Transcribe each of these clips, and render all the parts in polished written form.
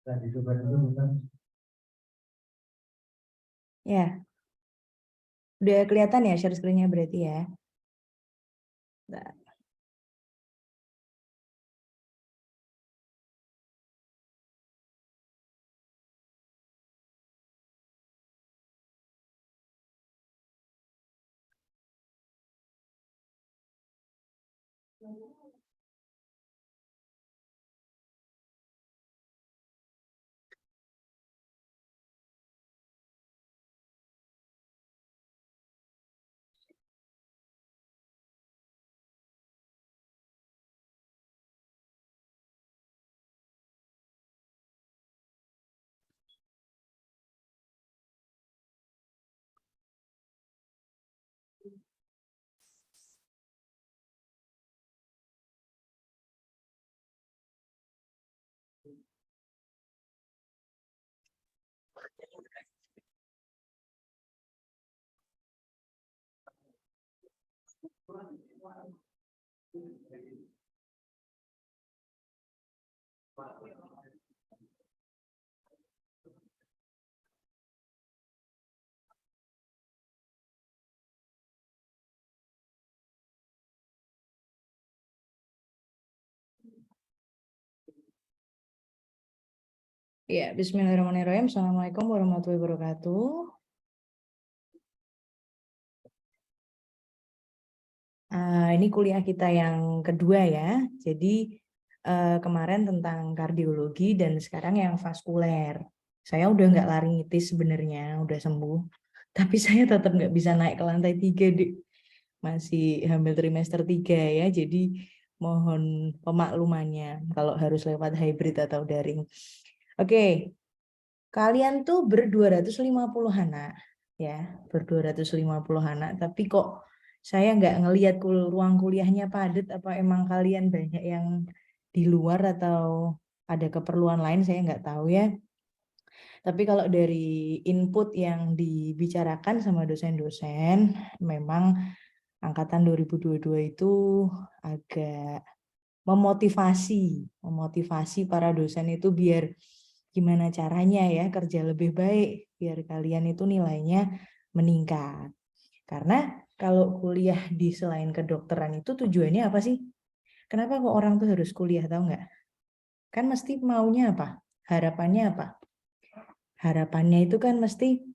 Ya, udah kelihatan ya share screen-nya berarti ya. Nah. Ya, bismillahirrahmanirrahim. Assalamualaikum warahmatullahi wabarakatuh. Ini kuliah kita yang kedua ya. Jadi kemarin tentang kardiologi dan sekarang yang vaskuler. Saya udah nggak laringitis sebenarnya, udah sembuh. Tapi saya tetap nggak bisa naik ke lantai 3, Dek. Masih hamil trimester 3 ya. Jadi mohon pemaklumannya kalau harus lewat hybrid atau daring. Oke, kalian tuh ber-250 anak ya, ber-250 anak, tapi kok saya nggak ngelihat ruang kuliahnya padat. Apa emang kalian banyak yang di luar atau ada keperluan lain, saya nggak tahu ya. Tapi kalau dari input yang dibicarakan sama dosen-dosen, memang angkatan 2022 itu agak memotivasi para dosen itu biar gimana caranya ya kerja lebih baik, biar kalian itu nilainya meningkat. Karena kalau kuliah di selain kedokteran itu tujuannya apa sih? Kenapa kok orang tuh harus kuliah, tahu nggak? Kan mesti maunya apa? Harapannya apa? Harapannya itu kan mesti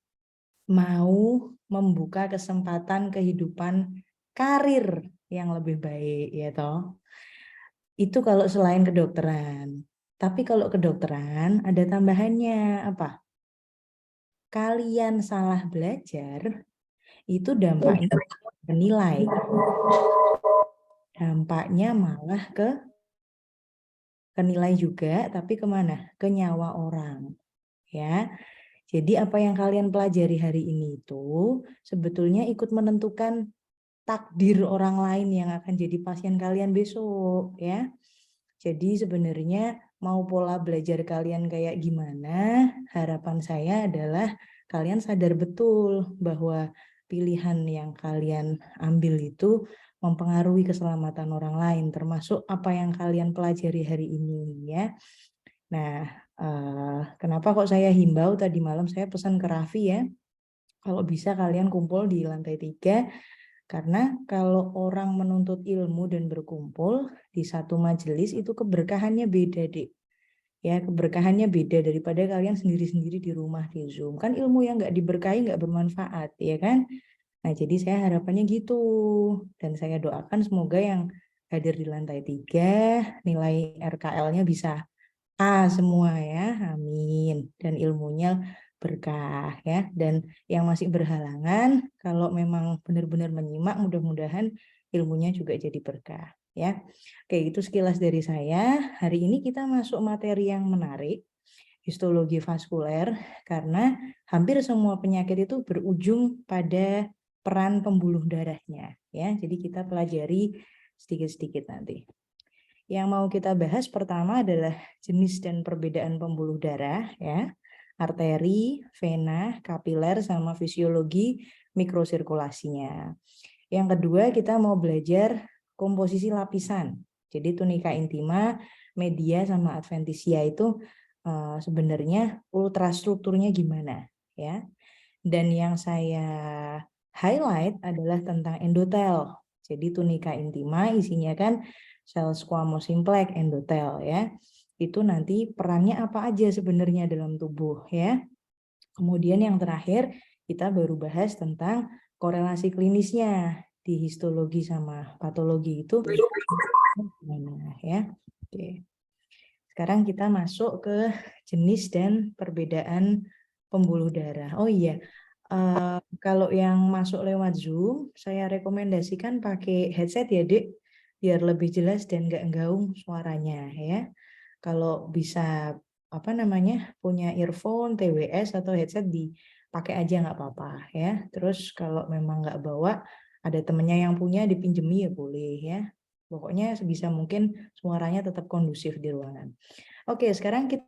mau membuka kesempatan kehidupan karir yang lebih baik, ya toh. Itu kalau selain kedokteran. Tapi kalau kedokteran ada tambahannya apa? Kalian salah belajar, itu dampaknya ke nilai. Dampaknya malah ke nilai juga, tapi kemana? Ke nyawa orang. Ya. Jadi apa yang kalian pelajari hari ini itu sebetulnya ikut menentukan takdir orang lain yang akan jadi pasien kalian besok, ya. Jadi sebenarnya mau pola belajar kalian kayak gimana, harapan saya adalah kalian sadar betul bahwa pilihan yang kalian ambil itu mempengaruhi keselamatan orang lain, termasuk apa yang kalian pelajari hari ini ya. Nah, kenapa kok saya himbau tadi malam saya pesan ke Raffi ya, kalau bisa kalian kumpul di lantai 3. Karena kalau orang menuntut ilmu dan berkumpul di satu majelis itu keberkahannya beda, Dek. Ya, keberkahannya beda daripada kalian sendiri-sendiri di rumah di Zoom. Kan ilmu yang nggak diberkahi nggak bermanfaat, ya kan? Nah, jadi saya harapannya gitu. Dan saya doakan semoga yang hadir di lantai 3 nilai RKL-nya bisa A semua ya, amin. Dan ilmunya berkah ya. Dan yang masih berhalangan, kalau memang benar-benar menyimak, mudah-mudahan ilmunya juga jadi berkah ya. Oke, itu sekilas dari saya. Hari ini kita masuk materi yang menarik, histologi vaskuler, karena hampir semua penyakit itu berujung pada peran pembuluh darahnya ya. Jadi kita pelajari sedikit-sedikit nanti. Yang mau kita bahas pertama adalah jenis dan perbedaan pembuluh darah ya, arteri, vena, kapiler, sama fisiologi mikrosirkulasinya. Yang kedua kita mau belajar komposisi lapisan. Jadi tunika intima, media, sama adventitia itu sebenarnya ultrastrukturnya gimana ya. Dan yang saya highlight adalah tentang endotel. Jadi tunika intima isinya kan sel squamous simplex endotel ya. Itu nanti perannya apa aja sebenarnya dalam tubuh ya. Kemudian yang terakhir kita baru bahas tentang korelasi klinisnya di histologi sama patologi itu gimana ya. Oke. Sekarang kita masuk ke jenis dan perbedaan pembuluh darah. Oh iya, kalau yang masuk lewat Zoom, saya rekomendasikan pakai headset ya, Dek, biar lebih jelas dan nggak gaung suaranya ya. Kalau bisa punya earphone, TWS atau headset dipakai aja nggak apa-apa ya. Terus kalau memang nggak bawa, ada temennya yang punya dipinjemi ya boleh ya. Pokoknya sebisa mungkin suaranya tetap kondusif di ruangan. Oke, sekarang kita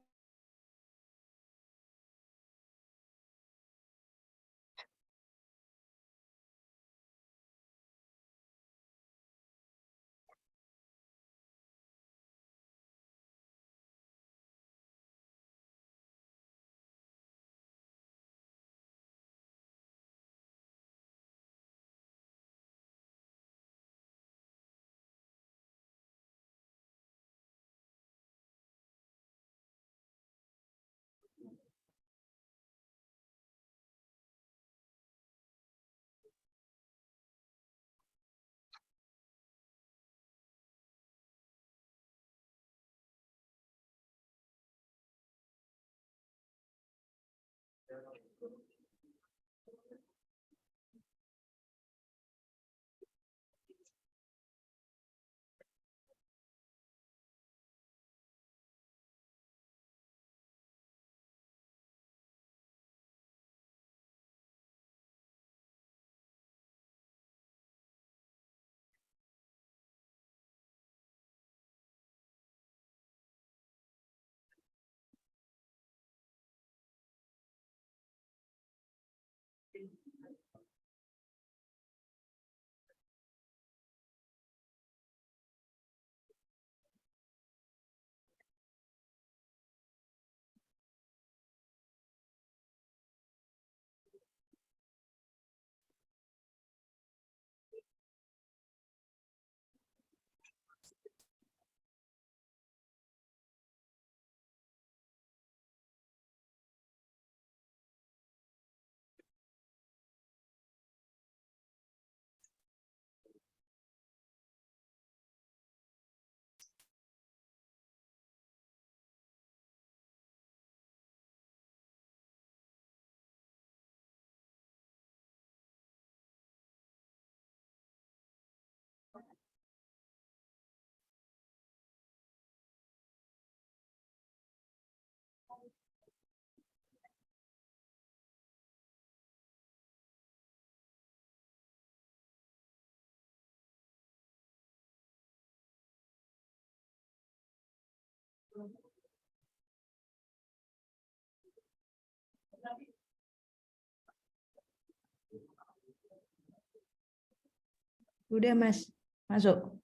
udah Mas, masuk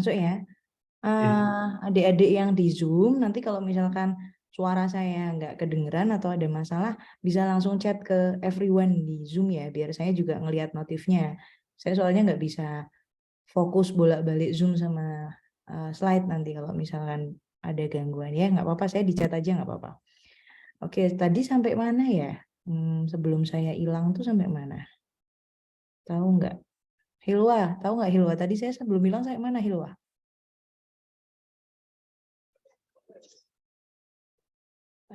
ya. Adik-adik yang di Zoom, nanti kalau misalkan suara saya nggak kedengeran atau ada masalah, bisa langsung chat ke everyone di Zoom ya, biar saya juga ngelihat notifnya. Saya soalnya nggak bisa fokus bolak-balik Zoom sama slide nanti kalau misalkan ada gangguan ya, nggak apa-apa, saya di chat aja nggak apa-apa. Oke, tadi sampai mana ya? Sebelum saya hilang tuh sampai mana? Tahu nggak? Hilwa, tahu nggak Hilwa? Tadi saya sebelum hilang sampai mana Hilwa?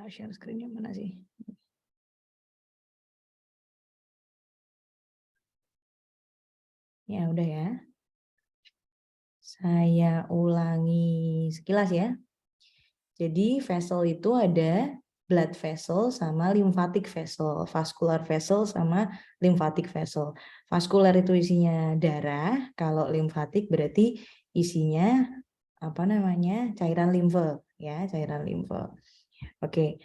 Share screen-nya mana sih? Ya, udah ya. Saya ulangi sekilas ya. Jadi vessel itu ada blood vessel sama lymphatic vessel, vascular vessel sama lymphatic vessel. Vascular itu isinya darah, kalau lymphatic berarti isinya cairan limfe ya, cairan limfe. Oke.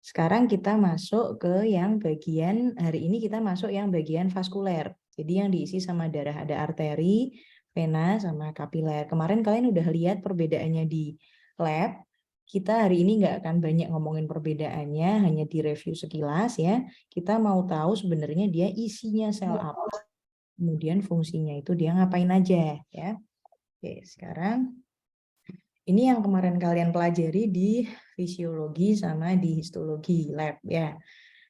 Sekarang kita masuk ke yang bagian, hari ini kita masuk yang bagian vaskuler. Jadi yang diisi sama darah, ada arteri, vena, sama kapiler. Kemarin kalian udah lihat perbedaannya di lab, kita hari ini nggak akan banyak ngomongin perbedaannya, hanya direview sekilas ya. Kita mau tahu sebenarnya dia isinya sel apa, kemudian fungsinya itu dia ngapain aja ya. Oke, sekarang ini yang kemarin kalian pelajari di fisiologi sama di histologi lab ya.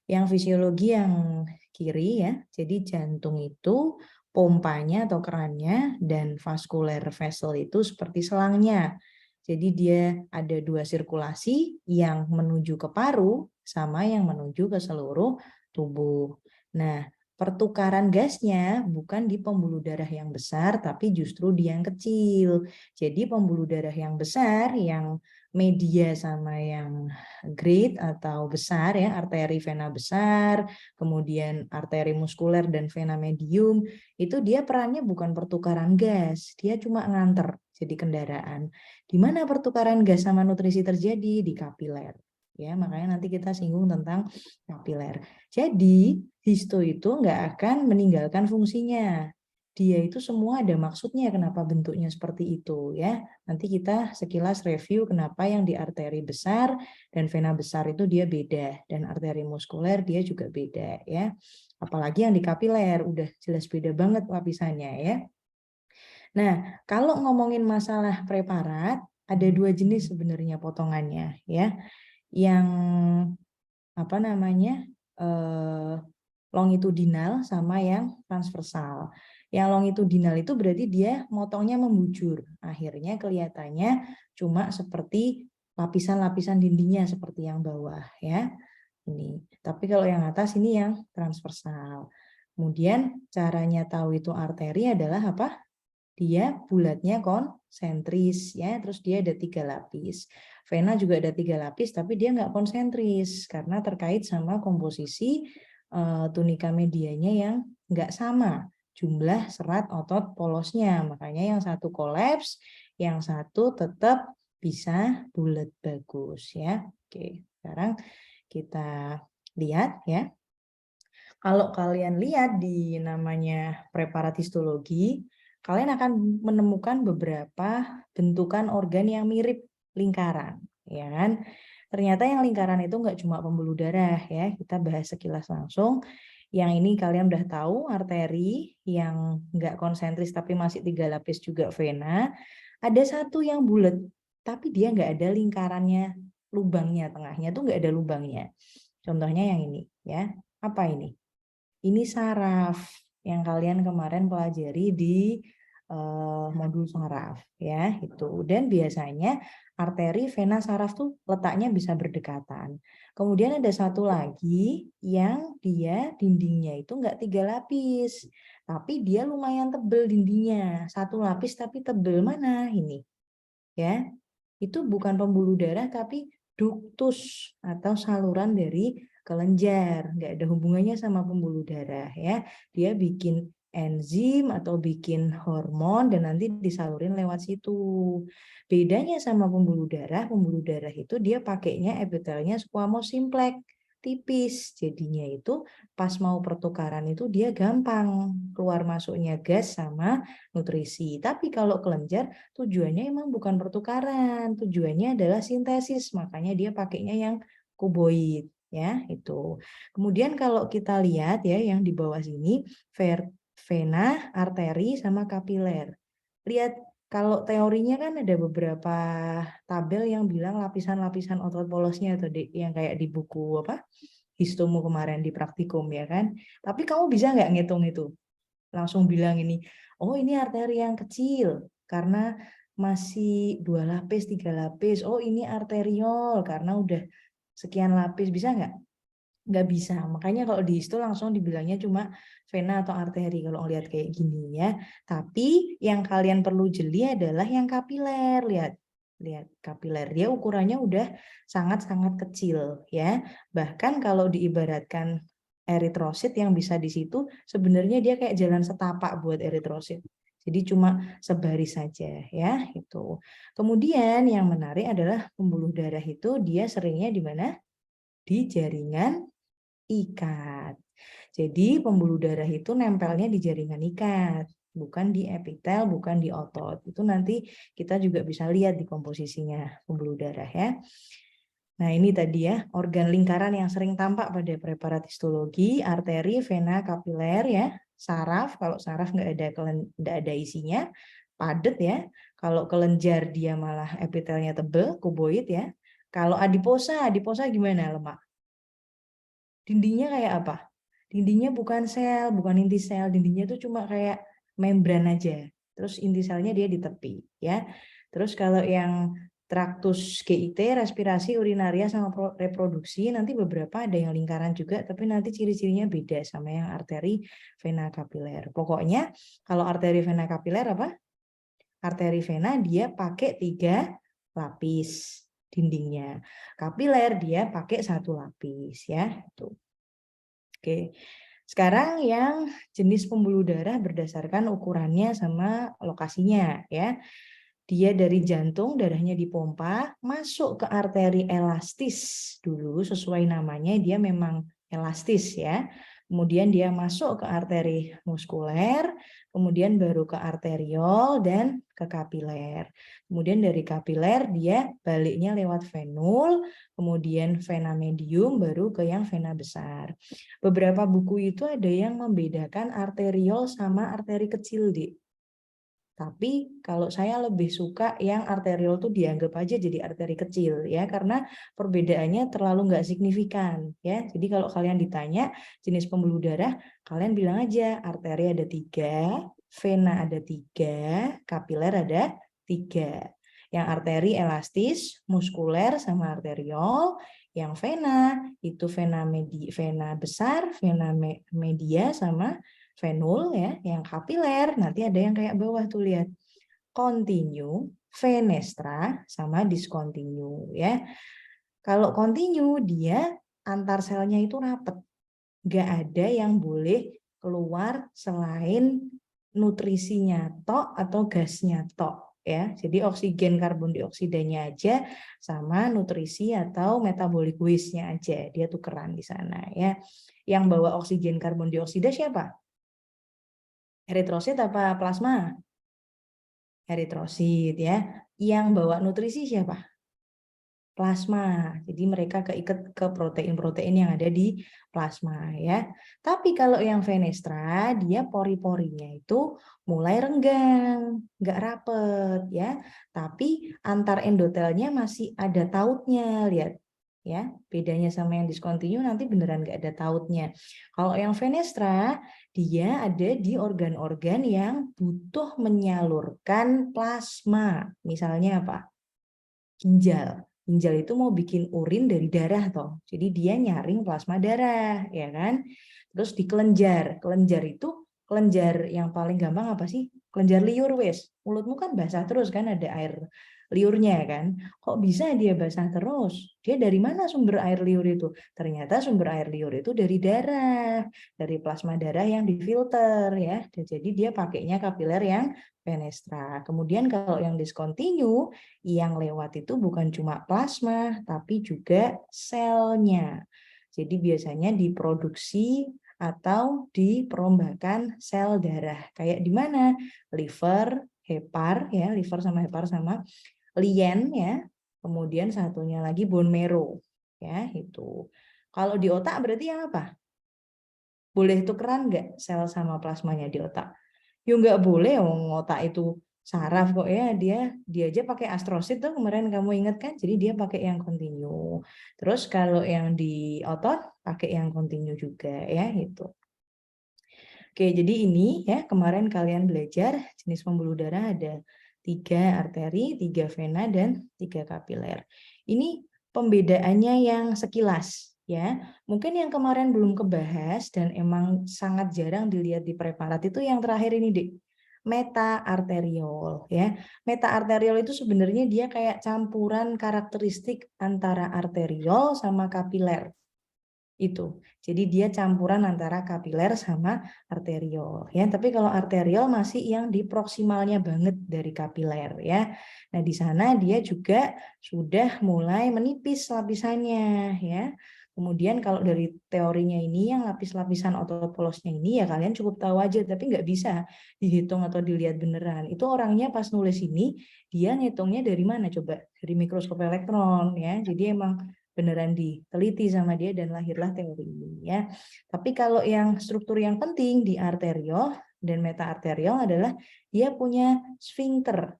Yang fisiologi yang kiri ya, jadi jantung itu pompanya atau kerannya dan vascular vessel itu seperti selangnya. Jadi dia ada dua sirkulasi yang menuju ke paru sama yang menuju ke seluruh tubuh. Nah, pertukaran gasnya bukan di pembuluh darah yang besar, tapi justru di yang kecil. Jadi pembuluh darah yang besar, yang media sama yang great atau besar ya, arteri vena besar, kemudian arteri muskuler dan vena medium, itu dia perannya bukan pertukaran gas, dia cuma nganter jadi kendaraan. Di mana pertukaran gas sama nutrisi terjadi? Di kapiler. Ya, makanya nanti kita singgung tentang kapiler. Jadi, histo itu nggak akan meninggalkan fungsinya. Dia itu semua ada maksudnya kenapa bentuknya seperti itu ya. Nanti kita sekilas review kenapa yang di arteri besar dan vena besar itu dia beda dan arteri muskuler dia juga beda ya. Apalagi yang di kapiler udah jelas beda banget lapisannya ya. Nah, kalau ngomongin masalah preparat ada dua jenis sebenarnya potongannya ya. Yang apa namanya? Longitudinal sama yang transversal. Yang longitudinal itu berarti dia motongnya membujur. Akhirnya kelihatannya cuma seperti lapisan-lapisan dindingnya seperti yang bawah ya. Ini. Tapi kalau yang atas ini yang transversal. Kemudian caranya tahu itu arteri adalah apa? Dia bulatnya konsentris ya, terus dia ada 3 lapis. Vena juga ada 3 lapis, tapi dia nggak konsentris karena terkait sama komposisi tunika medianya yang nggak sama jumlah serat otot polosnya. Makanya yang satu kolaps, yang satu tetap bisa bulat bagus ya. Oke, sekarang kita lihat ya. Kalau kalian lihat di namanya preparat histologi, kalian akan menemukan beberapa bentukan organ yang mirip lingkaran, ya kan? Ternyata yang lingkaran itu nggak cuma pembuluh darah ya, kita bahas sekilas langsung. Yang ini kalian udah tahu, arteri yang nggak konsentris tapi masih 3 lapis juga vena. Ada satu yang bulat, tapi dia nggak ada lingkarannya, lubangnya, tengahnya tuh nggak ada lubangnya. Contohnya yang ini ya, apa ini? Ini saraf yang kalian kemarin pelajari di modul saraf ya itu. Dan biasanya arteri, vena, saraf tuh letaknya bisa berdekatan. Kemudian ada satu lagi yang dia dindingnya itu enggak 3 lapis, tapi dia lumayan tebel dindingnya. 1 lapis tapi tebel, mana ini? Ya. Itu bukan pembuluh darah tapi duktus atau saluran dari kelenjar, nggak ada hubungannya sama pembuluh darah ya. Dia bikin enzim atau bikin hormon dan nanti disalurin lewat situ. Bedanya sama pembuluh darah itu dia pakainya epitelnya squamous simplex, tipis. Jadinya itu pas mau pertukaran itu dia gampang keluar masuknya gas sama nutrisi. Tapi kalau kelenjar tujuannya emang bukan pertukaran, tujuannya adalah sintesis, makanya dia pakainya yang kuboid ya itu. Kemudian kalau kita lihat ya yang di bawah sini vena, arteri sama kapiler. Lihat kalau teorinya kan ada beberapa tabel yang bilang lapisan-lapisan otot polosnya atau yang kayak di buku apa? Histomu kemarin di praktikum ya kan. Tapi kamu bisa nggak ngitung itu? Langsung bilang ini, oh ini arteri yang kecil karena masih 2 lapis, 3 lapis. Oh ini arteriol karena udah sekian lapis. Bisa nggak? Nggak bisa. Makanya kalau di histo langsung dibilangnya cuma vena atau arteri kalau ngelihat kayak gini ya. Tapi yang kalian perlu jeli adalah yang kapiler. Lihat kapiler. Dia ukurannya udah sangat-sangat kecil ya. Bahkan kalau diibaratkan eritrosit yang bisa di situ sebenarnya dia kayak jalan setapak buat eritrosit. Jadi cuma sebaris saja ya itu. Kemudian yang menarik adalah pembuluh darah itu dia seringnya di mana? Di jaringan ikat. Jadi pembuluh darah itu nempelnya di jaringan ikat bukan di epitel, bukan di otot. Itu nanti kita juga bisa lihat di komposisinya pembuluh darah ya. Nah, ini tadi ya, organ lingkaran yang sering tampak pada preparat histologi, arteri, vena, kapiler ya, saraf, kalau saraf nggak ada isinya, padat ya. Kalau kelenjar dia malah epitelnya tebel, kuboid ya. Kalau adiposa gimana? Lemak. Dindingnya kayak apa? Dindingnya bukan sel, bukan inti sel, dindingnya itu cuma kayak membran aja. Terus inti selnya dia di tepi ya. Terus kalau yang traktus GIT, respirasi, urinaria sama reproduksi, nanti beberapa ada yang lingkaran juga, tapi nanti ciri-cirinya beda sama yang arteri, vena, kapiler. Pokoknya kalau arteri, vena, kapiler apa? Arteri vena dia pakai 3 lapis dindingnya. Kapiler dia pakai 1 lapis ya. Tuh. Oke. Sekarang yang jenis pembuluh darah berdasarkan ukurannya sama lokasinya ya. Dia dari jantung, darahnya dipompa, masuk ke arteri elastis dulu sesuai namanya, dia memang elastis ya. Kemudian dia masuk ke arteri muskuler, kemudian baru ke arteriol dan ke kapiler. Kemudian dari kapiler dia baliknya lewat venul, kemudian vena medium, baru ke yang vena besar. Beberapa buku itu ada yang membedakan arteriol sama arteri kecil, Dik. Tapi kalau saya lebih suka yang arteriol tuh dianggap aja jadi arteri kecil ya, karena perbedaannya terlalu nggak signifikan ya. Jadi kalau kalian ditanya jenis pembuluh darah, kalian bilang aja arteri ada 3, vena ada 3, kapiler ada 3. Yang arteri elastis, muskuler sama arteriol. Yang vena itu vena besar, vena media sama venul ya, yang kapiler nanti ada yang kayak bawah tuh lihat. Continue, fenestra sama discontinue ya. Kalau continue dia antar selnya itu rapet. Nggak ada yang boleh keluar selain nutrisinya tok atau gasnya tok ya. Jadi oksigen karbon dioksidanya aja sama nutrisi atau metabolic waste-nya aja. Dia tukeran di sana ya. Yang bawa oksigen karbon dioksida siapa? Eritrosit apa plasma? Eritrosit ya. Yang bawa nutrisi siapa? Plasma. Jadi mereka keikat ke protein-protein yang ada di plasma ya. Tapi kalau yang fenestra dia pori-porinya itu mulai renggang, nggak rapet ya. Tapi antar endotelnya masih ada tautnya, lihat. Ya, bedanya sama yang discontinue nanti beneran nggak ada tautnya. Kalau yang fenestra dia ada di organ-organ yang butuh menyalurkan plasma. Misalnya apa? Ginjal. Ginjal itu mau bikin urin dari darah toh. Jadi dia nyaring plasma darah, ya kan? Terus di kelenjar. Kelenjar itu kelenjar yang paling gampang apa sih? Kelenjar liur wes. Mulutmu kan basah terus kan, ada air liurnya kan. Kok bisa dia basah terus? Dia dari mana sumber air liur itu? Ternyata sumber air liur itu dari darah, dari plasma darah yang difilter ya. Jadi dia pakainya kapiler yang fenestra. Kemudian kalau yang discontinue, yang lewat itu bukan cuma plasma, tapi juga selnya. Jadi biasanya diproduksi atau diperombakan sel darah. Kayak di mana? Liver, hepar ya, liver sama hepar sama lien ya. Kemudian satunya lagi bone marrow ya, itu. Kalau di otak berarti yang apa? Boleh tukeran nggak sel sama plasmanya di otak? Ya nggak boleh, otak itu saraf kok ya, dia aja pakai astrosit tuh kemarin kamu ingat kan, jadi dia pakai yang continue. Terus kalau yang di otot pakai yang continue juga ya itu. Oke, jadi ini ya kemarin kalian belajar jenis pembuluh darah ada 3 arteri, 3 vena dan 3 kapiler. Ini pembedaannya yang sekilas ya. Mungkin yang kemarin belum kebahas dan emang sangat jarang dilihat di preparat itu yang terakhir ini, Dik. Meta arteriol ya. Meta arteriol itu sebenarnya dia kayak campuran karakteristik antara arteriol sama kapiler. Itu. Jadi dia campuran antara kapiler sama arteriol ya. Tapi kalau arteriol masih yang di proksimalnya banget dari kapiler ya. Nah, di sana dia juga sudah mulai menipis lapisannya ya. Kemudian kalau dari teorinya ini yang lapis-lapisan otot polosnya ini ya kalian cukup tahu aja, tapi nggak bisa dihitung atau dilihat beneran. Itu orangnya pas nulis ini dia ngitungnya dari mana coba? Dari mikroskop elektron ya. Jadi emang beneran diteliti sama dia dan lahirlah teori ini ya. Tapi kalau yang struktur yang penting di arteriol dan metaarterial adalah dia punya sphincter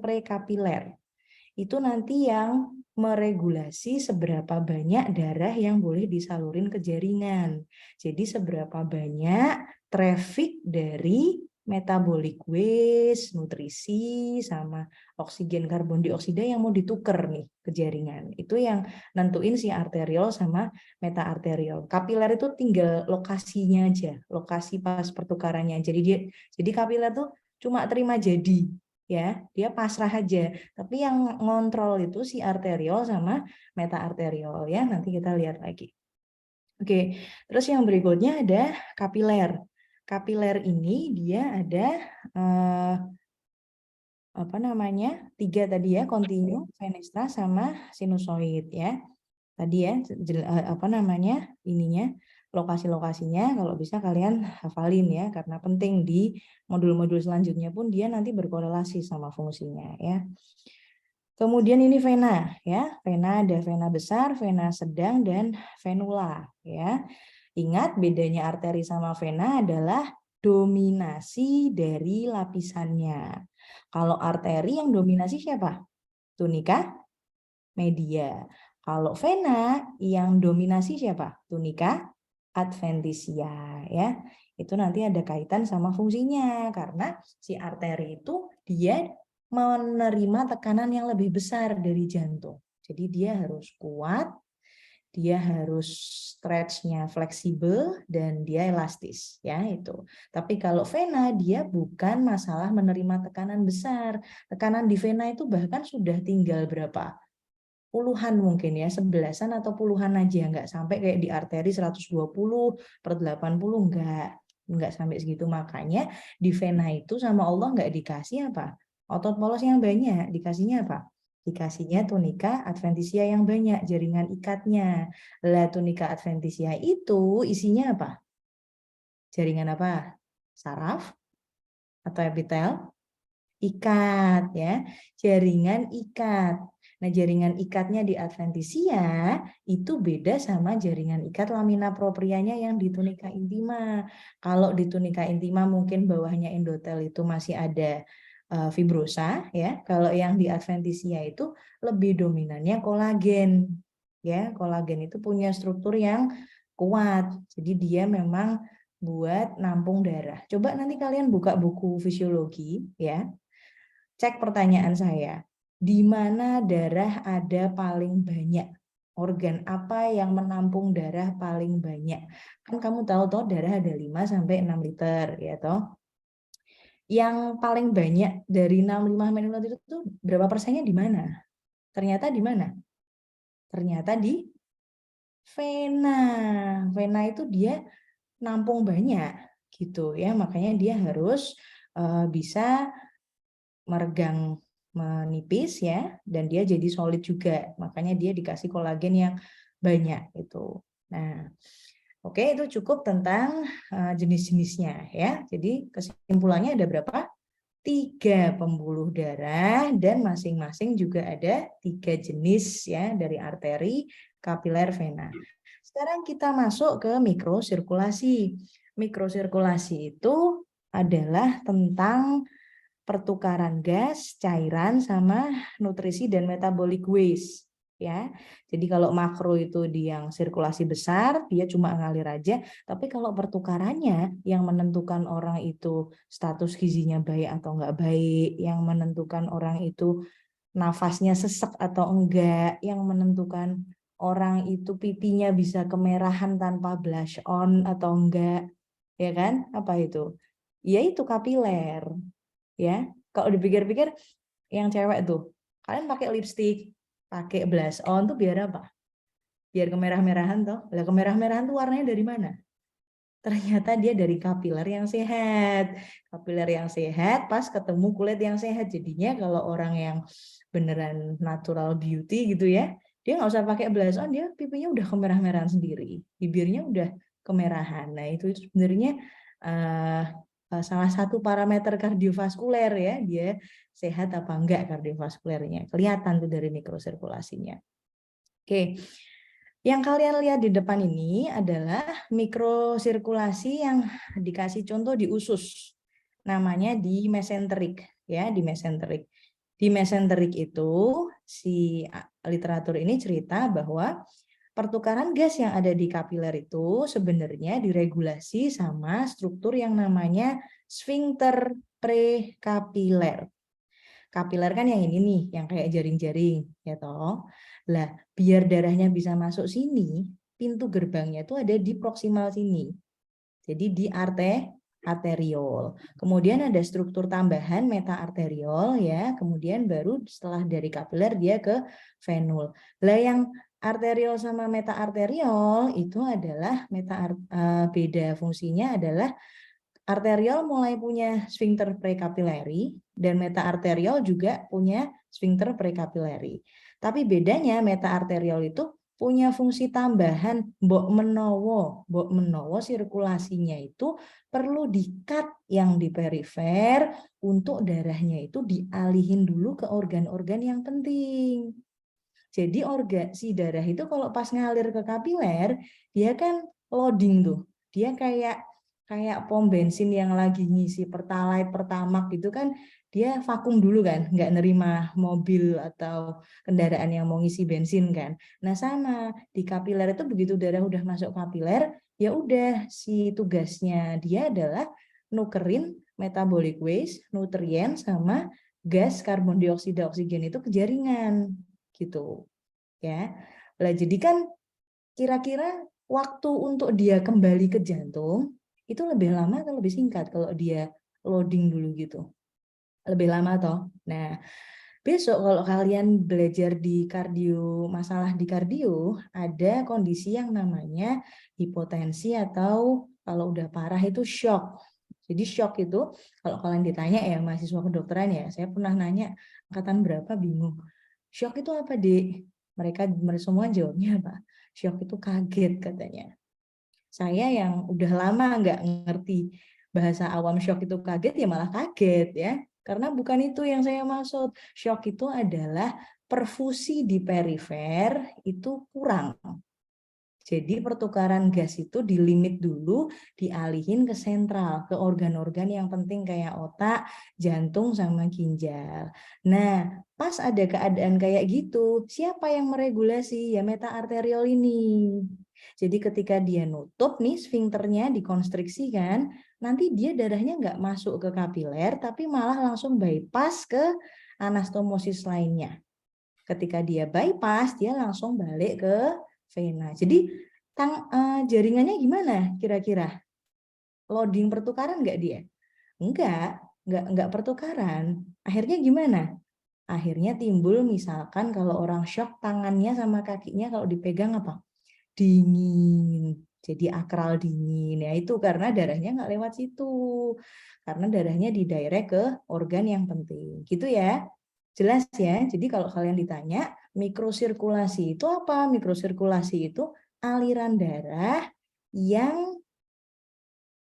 prekapiler. Itu nanti yang meregulasi seberapa banyak darah yang boleh disalurin ke jaringan. Jadi seberapa banyak traffic dari metabolic waste, nutrisi, sama oksigen karbon dioksida yang mau ditukar nih ke jaringan. Itu yang nentuin si arteriol sama metaarterial. Kapiler itu tinggal lokasinya aja, lokasi pas pertukarannya. Jadi kapiler tuh cuma terima jadi, ya, dia pasrah aja. Tapi yang ngontrol itu si arteriol sama metaarterial ya. Nanti kita lihat lagi. Oke, terus yang berikutnya ada kapiler. Kapiler ini dia ada apa namanya? 3 tadi ya, kontinu, fenestra sama sinusoid ya. Tadi ya apa namanya? Ininya lokasi-lokasinya kalau bisa kalian hafalin ya, karena penting di modul-modul selanjutnya pun dia nanti berkorelasi sama fungsinya ya. Kemudian ini vena ya, vena ada vena besar, vena sedang dan venula ya. Ingat bedanya arteri sama vena adalah dominasi dari lapisannya. Kalau arteri yang dominasi siapa? Tunika media. Kalau vena yang dominasi siapa? Tunika adventisia ya. Itu nanti ada kaitan sama fungsinya karena si arteri itu dia menerima tekanan yang lebih besar dari jantung. Jadi dia harus kuat, dia harus stretch-nya fleksibel dan dia elastis ya itu. Tapi kalau vena dia bukan masalah menerima tekanan besar. Tekanan di vena itu bahkan sudah tinggal berapa? Puluhan mungkin ya, 11-an atau puluhan aja, nggak sampai kayak di arteri 120/80, nggak sampai segitu. Makanya di vena itu sama Allah nggak dikasih apa? Otot polos yang banyak, dikasihnya apa? Dikasihnya tunika adventisia yang banyak, jaringan ikatnya. Lah tunika adventisia itu isinya apa? Jaringan apa? Saraf atau epitel? Ikat ya, jaringan ikat. Nah, jaringan ikatnya di adventisia itu beda sama jaringan ikat lamina proprianya yang di tunika intima. Kalau di tunika intima mungkin bawahnya endotel itu masih ada fibrosa ya. Kalau yang di adventisia itu lebih dominannya kolagen. Ya, kolagen itu punya struktur yang kuat. Jadi dia memang buat nampung darah. Coba nanti kalian buka buku fisiologi ya. Cek pertanyaan saya, di mana darah ada paling banyak? Organ apa yang menampung darah paling banyak? Kan kamu tahu toh darah ada 5-6 liter, ya toh? Yang paling banyak dari 65 ml itu berapa persennya di mana? Ternyata di mana? Ternyata di vena. Vena itu dia nampung banyak gitu ya, makanya dia harus bisa meregang menipis ya, dan dia jadi solid juga, makanya dia dikasih kolagen yang banyak itu. Nah, oke, itu cukup tentang jenis-jenisnya ya. Jadi kesimpulannya ada berapa? 3 pembuluh darah dan masing-masing juga ada 3 jenis ya dari arteri, kapiler, vena. Sekarang kita masuk ke mikrosirkulasi. Mikrosirkulasi itu adalah tentang pertukaran gas, cairan, sama nutrisi dan metabolic waste. Ya, jadi kalau makro itu di yang sirkulasi besar, dia cuma ngalir aja. Tapi kalau pertukarannya yang menentukan orang itu status gizinya baik atau enggak baik, yang menentukan orang itu nafasnya sesek atau enggak, yang menentukan orang itu pipinya bisa kemerahan tanpa blush on atau enggak, ya kan? Apa itu? Ya itu kapiler. Ya, kalau dipikir-pikir yang cewek tuh, kalian pakai lipstick, pakai blush on tuh biar apa? Biar kemerah-merahan toh. Lah kemerah-merahan tuh warnanya dari mana? Ternyata dia dari kapiler yang sehat. Kapiler yang sehat pas ketemu kulit yang sehat. Jadinya kalau orang yang beneran natural beauty gitu ya, Dia nggak usah pakai blush on, dia pipinya udah kemerah-merahan sendiri, bibirnya udah kemerahan. Nah, itu sebenarnya salah satu parameter kardiovaskuler ya, dia sehat apa enggak kardiovaskulernya. Kelihatan tuh dari mikrosirkulasinya. Oke. Yang kalian lihat di depan ini adalah mikrosirkulasi yang dikasih contoh di usus. Namanya di mesenterik ya, di mesenterik. Di mesenterik itu si literatur ini cerita bahwa pertukaran gas yang ada di kapiler itu sebenarnya diregulasi sama struktur yang namanya sphincter prekapiler. Kapiler kan yang ini nih, yang kayak jaring-jaring, ya toh. Lah, biar darahnya bisa masuk sini, pintu gerbangnya itu ada di proksimal sini. Jadi di arteriol. Kemudian ada struktur tambahan metaarteriol ya, kemudian baru setelah dari kapiler dia ke venul. Lah yang arteriol sama metaarteriol itu adalah beda fungsinya adalah arteriol mulai punya sphincter prekapilari dan metaarteriol juga punya sphincter prekapilari. Tapi bedanya metaarteriol itu punya fungsi tambahan mbok menowo sirkulasinya itu perlu di-cut yang di perifer untuk darahnya itu dialihin dulu ke organ-organ yang penting. Jadi si darah itu kalau pas ngalir ke kapiler, dia kan loading tuh. Dia kayak pom bensin yang lagi ngisi pertalite, pertamax gitu kan, dia vakum dulu kan, nggak nerima mobil atau kendaraan yang mau ngisi bensin kan. Nah sama, di kapiler itu begitu darah udah masuk kapiler, ya udah si tugasnya dia adalah nukerin metabolic waste, nutrien sama gas karbon dioksida oksigen itu ke jaringan gitu ya. Lah jadi kan kira-kira waktu untuk dia kembali ke jantung itu lebih lama atau lebih singkat kalau dia loading dulu gitu? Lebih lama toh. Nah, besok kalau kalian belajar di kardio, masalah di kardio, ada kondisi yang namanya hipotensi atau kalau udah parah itu shock. Jadi shock itu kalau kalian ditanya ya mahasiswa kedokteran ya, saya pernah nanya angkatan berapa bingung. Shock itu apa, Dek? Mereka semua jawabnya apa? Shock itu kaget katanya. Saya yang udah lama nggak ngerti bahasa awam shock itu kaget ya malah kaget ya. Karena bukan itu yang saya maksud. Shock itu adalah perfusi di perifer itu kurang. Jadi pertukaran gas itu di limit dulu, dialihin ke sentral, ke organ-organ yang penting kayak otak, jantung, sama ginjal. Nah, pas ada keadaan kayak gitu, siapa yang meregulasi? Ya metaarteriol ini. Jadi ketika dia nutup nih, sfinkternya dikonstriksi kan, nanti dia darahnya nggak masuk ke kapiler, tapi malah langsung bypass ke anastomosis lainnya. Ketika dia bypass, dia langsung balik ke vena. Jadi jaringannya gimana kira-kira? Loading pertukaran nggak dia? Enggak pertukaran. Akhirnya gimana? Akhirnya timbul misalkan kalau orang shock tangannya sama kakinya kalau dipegang apa? Dingin. Jadi akral dingin. Ya itu karena darahnya nggak lewat situ. Karena darahnya didirect ke organ yang penting. Gitu ya. Jelas ya. Jadi kalau kalian ditanya, mikrosirkulasi itu apa? Mikrosirkulasi itu aliran darah yang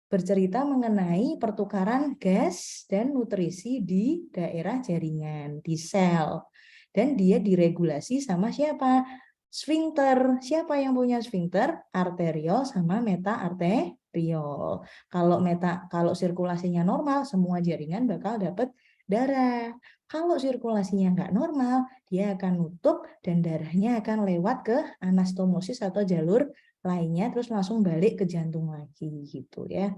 bercerita mengenai pertukaran gas dan nutrisi di daerah jaringan, di sel. Dan dia diregulasi sama siapa? Sphincter. Siapa yang punya sphincter? Arteriol sama metaarteriol. Kalau sirkulasinya normal, semua jaringan bakal dapat darah. Kalau sirkulasinya nggak normal, dia akan nutup dan darahnya akan lewat ke anastomosis atau jalur lainnya terus langsung balik ke jantung lagi gitu ya.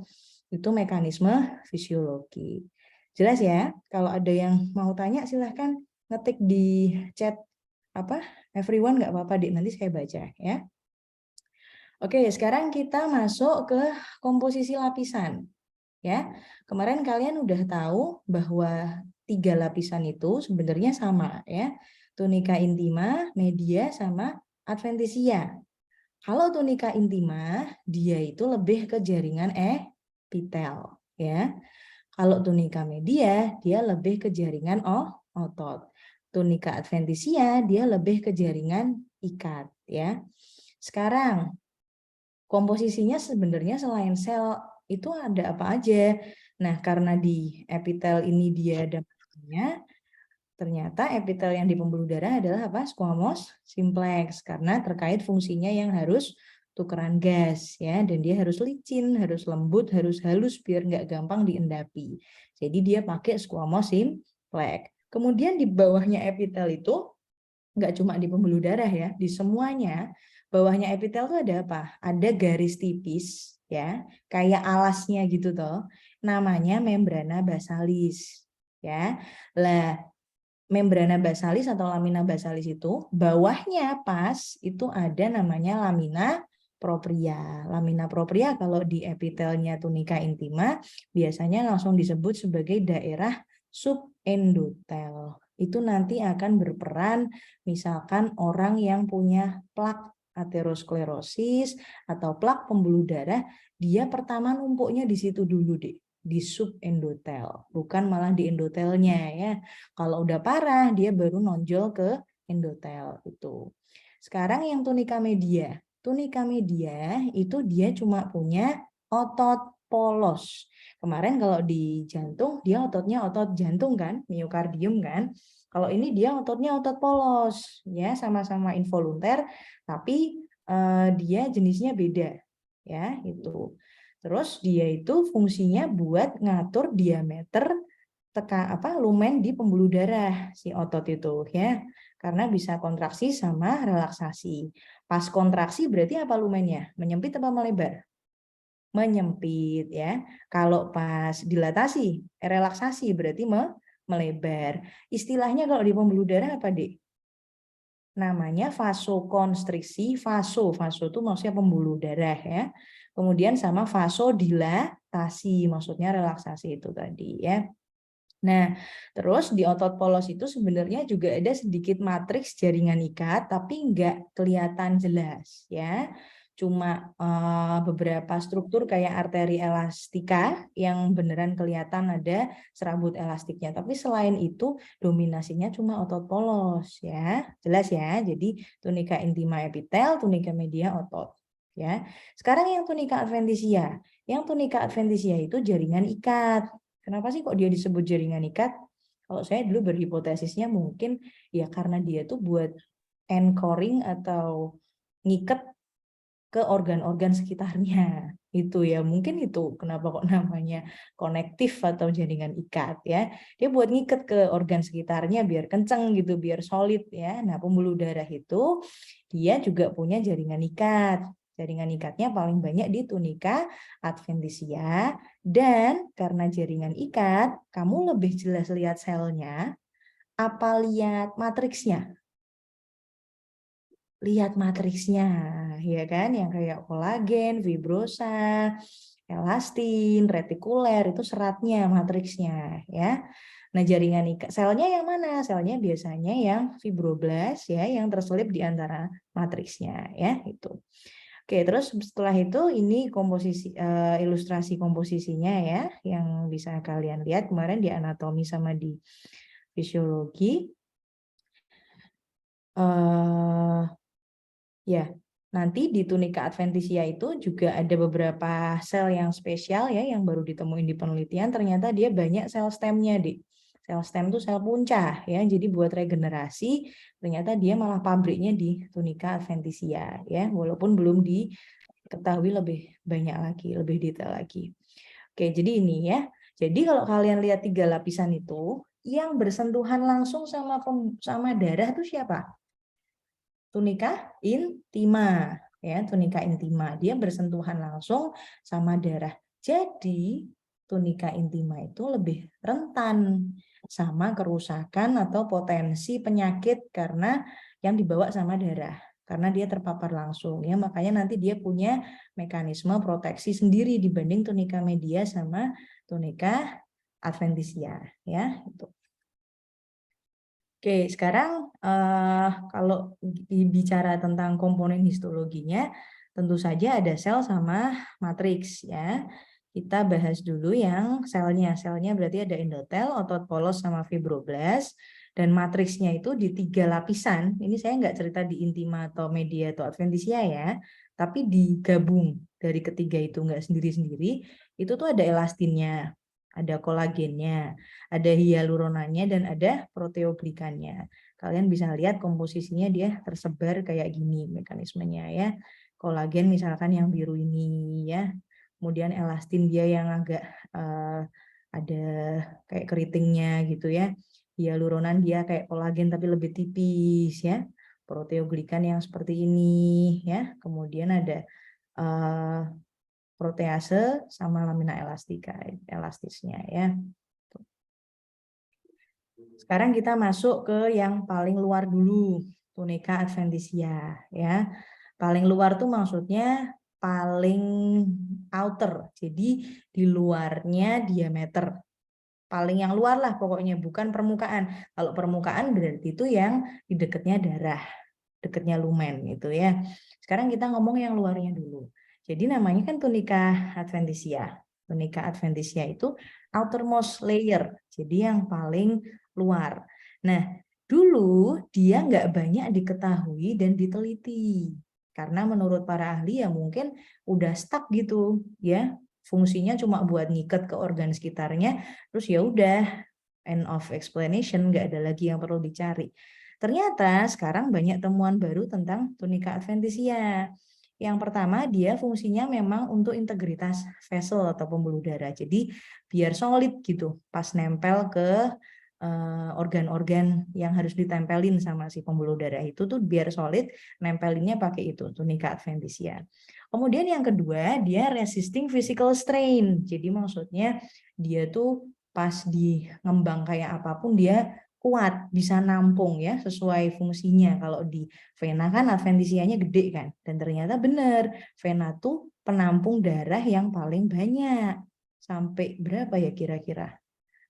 Itu mekanisme fisiologi. Jelas ya? Kalau ada yang mau tanya silahkan ngetik di chat apa everyone, nggak apa-apa Dik, nanti saya baca ya. Oke, sekarang kita masuk ke komposisi lapisan. Ya, kemarin kalian udah tahu bahwa 3 lapisan itu sebenarnya sama ya. Tunica intima, media, sama adventisia. Kalau tunica intima, dia itu lebih ke jaringan epitel ya. Kalau tunica media, dia lebih ke jaringan otot. Tunica adventisia, dia lebih ke jaringan ikat ya. Sekarang komposisinya sebenarnya selain sel itu ada apa aja? Nah, karena di epitel ini dia ada makanya, ternyata epitel yang di pembuluh darah adalah apa? Squamous simplex karena terkait fungsinya yang harus tukeran gas ya, dan dia harus licin, harus lembut, harus halus biar nggak gampang diendapi. Jadi dia pakai squamous simplex. Kemudian di bawahnya epitel itu nggak cuma di pembuluh darah ya, di semuanya bawahnya epitel tuh ada apa? Ada garis tipis ya, kayak alasnya gitu toh. Namanya membrana basalis ya. Lah, membrana basalis atau lamina basalis itu bawahnya pas itu ada namanya lamina propria. Lamina propria kalau di epitelnya tunika intima biasanya langsung disebut sebagai daerah subendotel. Itu nanti akan berperan misalkan orang yang punya plak aterosklerosis atau plak pembuluh darah, dia pertama numpuknya di situ dulu deh, di subendotel, bukan malah di endotelnya ya. Kalau udah parah, dia baru nonjol ke endotel itu. Sekarang yang tunika media. Tunika media itu dia cuma punya otot polos. Kemarin kalau di jantung, dia ototnya otot jantung kan, miokardium kan. Kalau ini dia ototnya otot polos, ya sama-sama involunter, tapi dia jenisnya beda, ya itu. Terus dia itu fungsinya buat ngatur diameter lumen di pembuluh darah si otot itu ya, karena bisa kontraksi sama relaksasi. Pas kontraksi berarti apa lumennya? Menyempit apa melebar? Menyempit ya. Kalau pas dilatasi, relaksasi berarti melebar. Istilahnya kalau di pembuluh darah apa, Dek? Namanya vasokonstriksi. Vaso itu maksudnya pembuluh darah ya. Kemudian sama vasodilatasi, maksudnya relaksasi itu tadi ya. Nah, terus di otot polos itu sebenarnya juga ada sedikit matriks jaringan ikat, tapi nggak kelihatan jelas ya. Cuma beberapa struktur kayak arteri elastika yang beneran kelihatan ada serabut elastiknya. Tapi selain itu dominasinya cuma otot polos ya. Jelas ya. Jadi tunika intima epitel, tunika media otot. Ya. Sekarang yang tunika adventisia. Yang tunika adventisia itu jaringan ikat. Kenapa sih kok dia disebut jaringan ikat? Kalau saya dulu berhipotesisnya mungkin ya karena dia tuh buat anchoring atau ngiket ke organ-organ sekitarnya. Itu ya, mungkin itu kenapa kok namanya konektif atau jaringan ikat ya. Dia buat ngiket ke organ sekitarnya biar kenceng gitu, biar solid ya. Nah, pembuluh darah itu dia juga punya jaringan ikat. Jaringan ikatnya paling banyak di tunika adventisia, dan karena jaringan ikat, kamu lebih jelas lihat selnya apa lihat matriksnya? Lihat matriksnya, ya kan? Yang kayak kolagen, fibrosa, elastin, retikuler, itu seratnya, matriksnya, ya. Nah, jaringan ikat selnya yang mana? Selnya biasanya yang fibroblast ya, yang terselip di antara matriksnya ya, itu. Oke, terus setelah itu ini komposisi ilustrasi komposisinya ya, yang bisa kalian lihat kemarin di anatomi sama di fisiologi. Ya, nanti di tunika adventisia itu juga ada beberapa sel yang spesial ya, yang baru ditemuin di penelitian. Ternyata dia banyak sel stemnya, Dik. Sel stem itu sel punca ya, jadi buat regenerasi ternyata dia malah pabriknya di tunika adventisia ya, walaupun belum diketahui lebih banyak lagi, lebih detail lagi. Oke, jadi ini ya. Jadi kalau kalian lihat 3 lapisan itu, yang bersentuhan langsung sama darah itu siapa? Tunika intima ya, tunika intima dia bersentuhan langsung sama darah. Jadi tunika intima itu lebih rentan sama kerusakan atau potensi penyakit karena yang dibawa sama darah, karena dia terpapar langsung ya, makanya nanti dia punya mekanisme proteksi sendiri dibanding tunika media sama tunika adventisia ya itu. Oke, sekarang kalau bicara tentang komponen histologinya, tentu saja ada sel sama matriks ya. Kita bahas dulu yang selnya. Selnya berarti ada endotel, otot polos sama fibroblast. Dan matriksnya itu di 3 lapisan. Ini saya nggak cerita di intima atau media atau adventisia ya, tapi digabung dari ketiga itu, nggak sendiri-sendiri. Itu tuh ada elastinnya, ada kolagennya, ada hyaluronannya, dan ada proteoglikannya. Kalian bisa lihat komposisinya dia tersebar kayak gini mekanismenya ya. Kolagen misalkan yang biru ini ya. Kemudian elastin dia yang agak ada kayak keritingnya gitu ya. Hyaluronan dia kayak kolagen tapi lebih tipis ya. Proteoglikan yang seperti ini ya. Kemudian ada protease sama lamina elastika, elastisnya ya. Sekarang kita masuk ke yang paling luar dulu, tunica adventisia ya. Paling luar tuh maksudnya paling outer. Jadi di luarnya diameter. Paling yang luar lah pokoknya, bukan permukaan. Kalau permukaan berarti itu yang di dekatnya darah, dekatnya lumen gitu ya. Sekarang kita ngomong yang luarnya dulu. Jadi namanya kan tunica adventisia. Tunica adventisia itu outermost layer, jadi yang paling luar. Nah, dulu dia nggak banyak diketahui dan diteliti. Karena menurut para ahli ya mungkin udah stuck gitu ya. Fungsinya cuma buat ngikat ke organ sekitarnya, terus ya udah end of explanation, nggak ada lagi yang perlu dicari. Ternyata sekarang banyak temuan baru tentang tunica adventisia. Yang pertama, dia fungsinya memang untuk integritas vessel atau pembuluh darah. Jadi biar solid gitu, pas nempel ke organ-organ yang harus ditempelin sama si pembuluh darah itu tuh biar solid, nempelinnya pakai itu, tunica adventisia. Kemudian yang kedua, dia resisting physical strain. Jadi maksudnya dia tuh pas di ngembang kayak apapun dia kuat, bisa nampung ya sesuai fungsinya. Kalau di vena kan adventisianya gede kan, dan ternyata benar vena tuh penampung darah yang paling banyak. Sampai berapa ya kira-kira?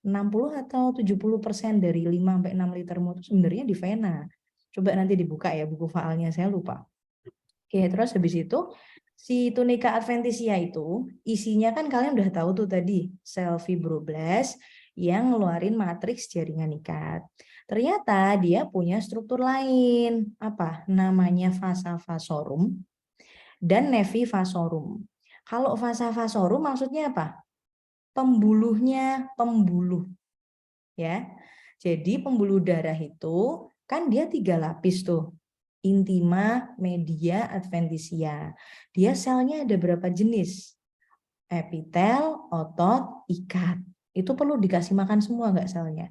60 atau 70% dari 5-6 liter mutu sebenarnya di vena. Coba nanti dibuka ya buku faalnya, saya lupa. Oke, terus habis itu si tunica adventisia itu isinya kan kalian udah tahu tuh tadi sel fibroblast yang ngeluarin matriks jaringan ikat. Ternyata dia punya struktur lain, apa? Namanya vasa vasorum dan nevi vasorum. Kalau vasa vasorum maksudnya apa? Pembuluhnya pembuluh ya. Jadi pembuluh darah itu kan dia 3 lapis tuh. Intima, media, adventisia. Dia selnya ada berapa jenis? Epitel, otot, ikat. Itu perlu dikasih makan semua nggak selnya?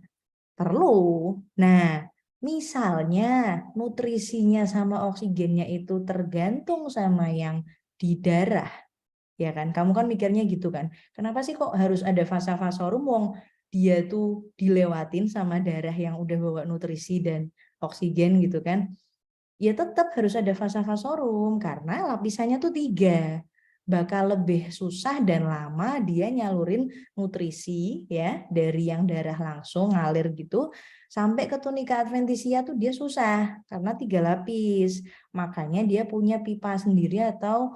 Perlu. Nah, misalnya nutrisinya sama oksigennya itu tergantung sama yang di darah, ya kan? Kamu kan mikirnya gitu kan? Kenapa sih kok harus ada vasa vasorum wong dia tuh dilewatin sama darah yang udah bawa nutrisi dan oksigen gitu kan? Ya tetap harus ada vasa vasorum karena lapisannya tuh 3. Bakal lebih susah dan lama dia nyalurin nutrisi ya dari yang darah langsung ngalir gitu sampai ke tunica adventisia tuh dia susah karena 3 lapis. Makanya dia punya pipa sendiri atau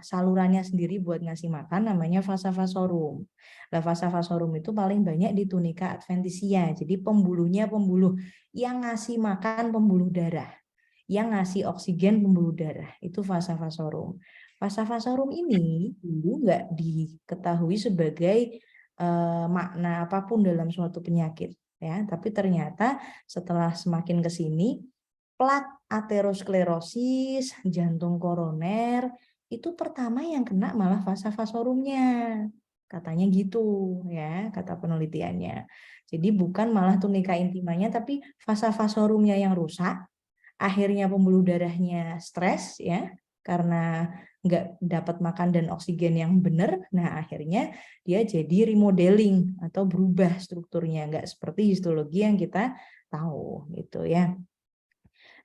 salurannya sendiri buat ngasih makan namanya vasa vasorum. Nah, vasa vasorum itu paling banyak di tunica adventisia. Jadi pembuluhnya pembuluh yang ngasih makan pembuluh darah, yang ngasih oksigen pembuluh darah, itu vasa vasorum. Vasa vasorum ini dulu nggak diketahui sebagai makna apapun dalam suatu penyakit, ya. Tapi ternyata setelah semakin ke sini, plak aterosklerosis, jantung koroner, itu pertama yang kena malah vasa vasorumnya. Katanya gitu, ya, kata penelitiannya. Jadi bukan malah tunika intimanya, tapi vasa vasorumnya yang rusak, akhirnya pembuluh darahnya stres ya karena nggak dapat makan dan oksigen yang benar. Nah akhirnya dia jadi remodeling atau berubah strukturnya, nggak seperti histologi yang kita tahu gitu ya.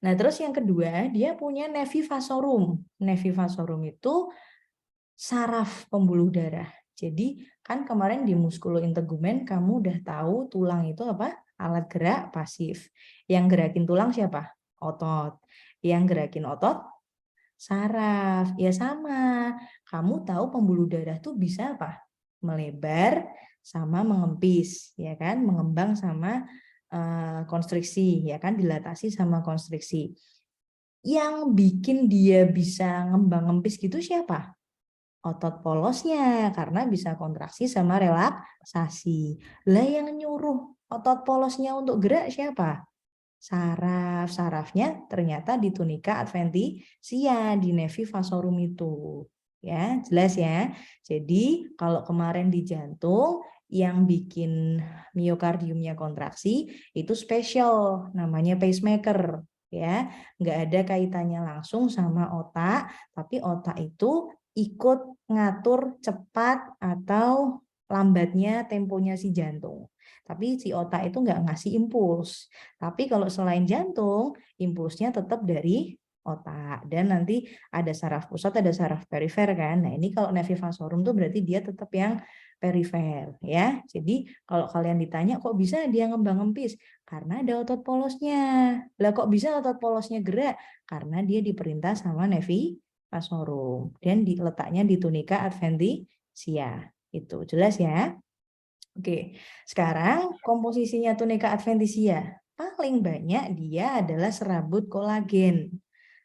Nah terus yang kedua dia punya nevi vasorum. Nevi vasorum itu saraf pembuluh darah. Jadi kan kemarin di muskulointegumen kamu udah tahu tulang itu apa? Alat gerak pasif. Yang gerakin tulang siapa? Otot. Yang gerakin otot saraf. Ya sama. Kamu tahu pembuluh darah tuh bisa apa? Melebar sama mengempis, ya kan? Mengembang sama konstriksi, ya kan, dilatasi sama konstriksi. Yang bikin dia bisa ngembang-ngempis gitu siapa? Otot polosnya, karena bisa kontraksi sama relaksasi. Lah yang nyuruh otot polosnya untuk gerak siapa? Saraf. Sarafnya ternyata di tunica adventitia, di nevi vasorum itu. Ya, jelas ya. Jadi kalau kemarin di jantung yang bikin miokardiumnya kontraksi itu spesial, namanya pacemaker. Ya, nggak ada kaitannya langsung sama otak, tapi otak itu ikut ngatur cepat atau lambatnya temponya si jantung. Tapi si otak itu nggak ngasih impuls. Tapi kalau selain jantung, impulsnya tetap dari otak. Dan nanti ada saraf pusat, ada saraf perifer kan. Nah ini kalau nevi vasorum tuh berarti dia tetap yang perifer ya. Jadi kalau kalian ditanya kok bisa dia ngembang-ngempis? Karena ada otot polosnya. Lah kok bisa otot polosnya gerak? Karena dia diperintah sama nevi vasorum dan letaknya di tunica adventitia. Itu jelas ya. Oke, sekarang komposisinya tunica adventitia. Paling banyak dia adalah serabut kolagen.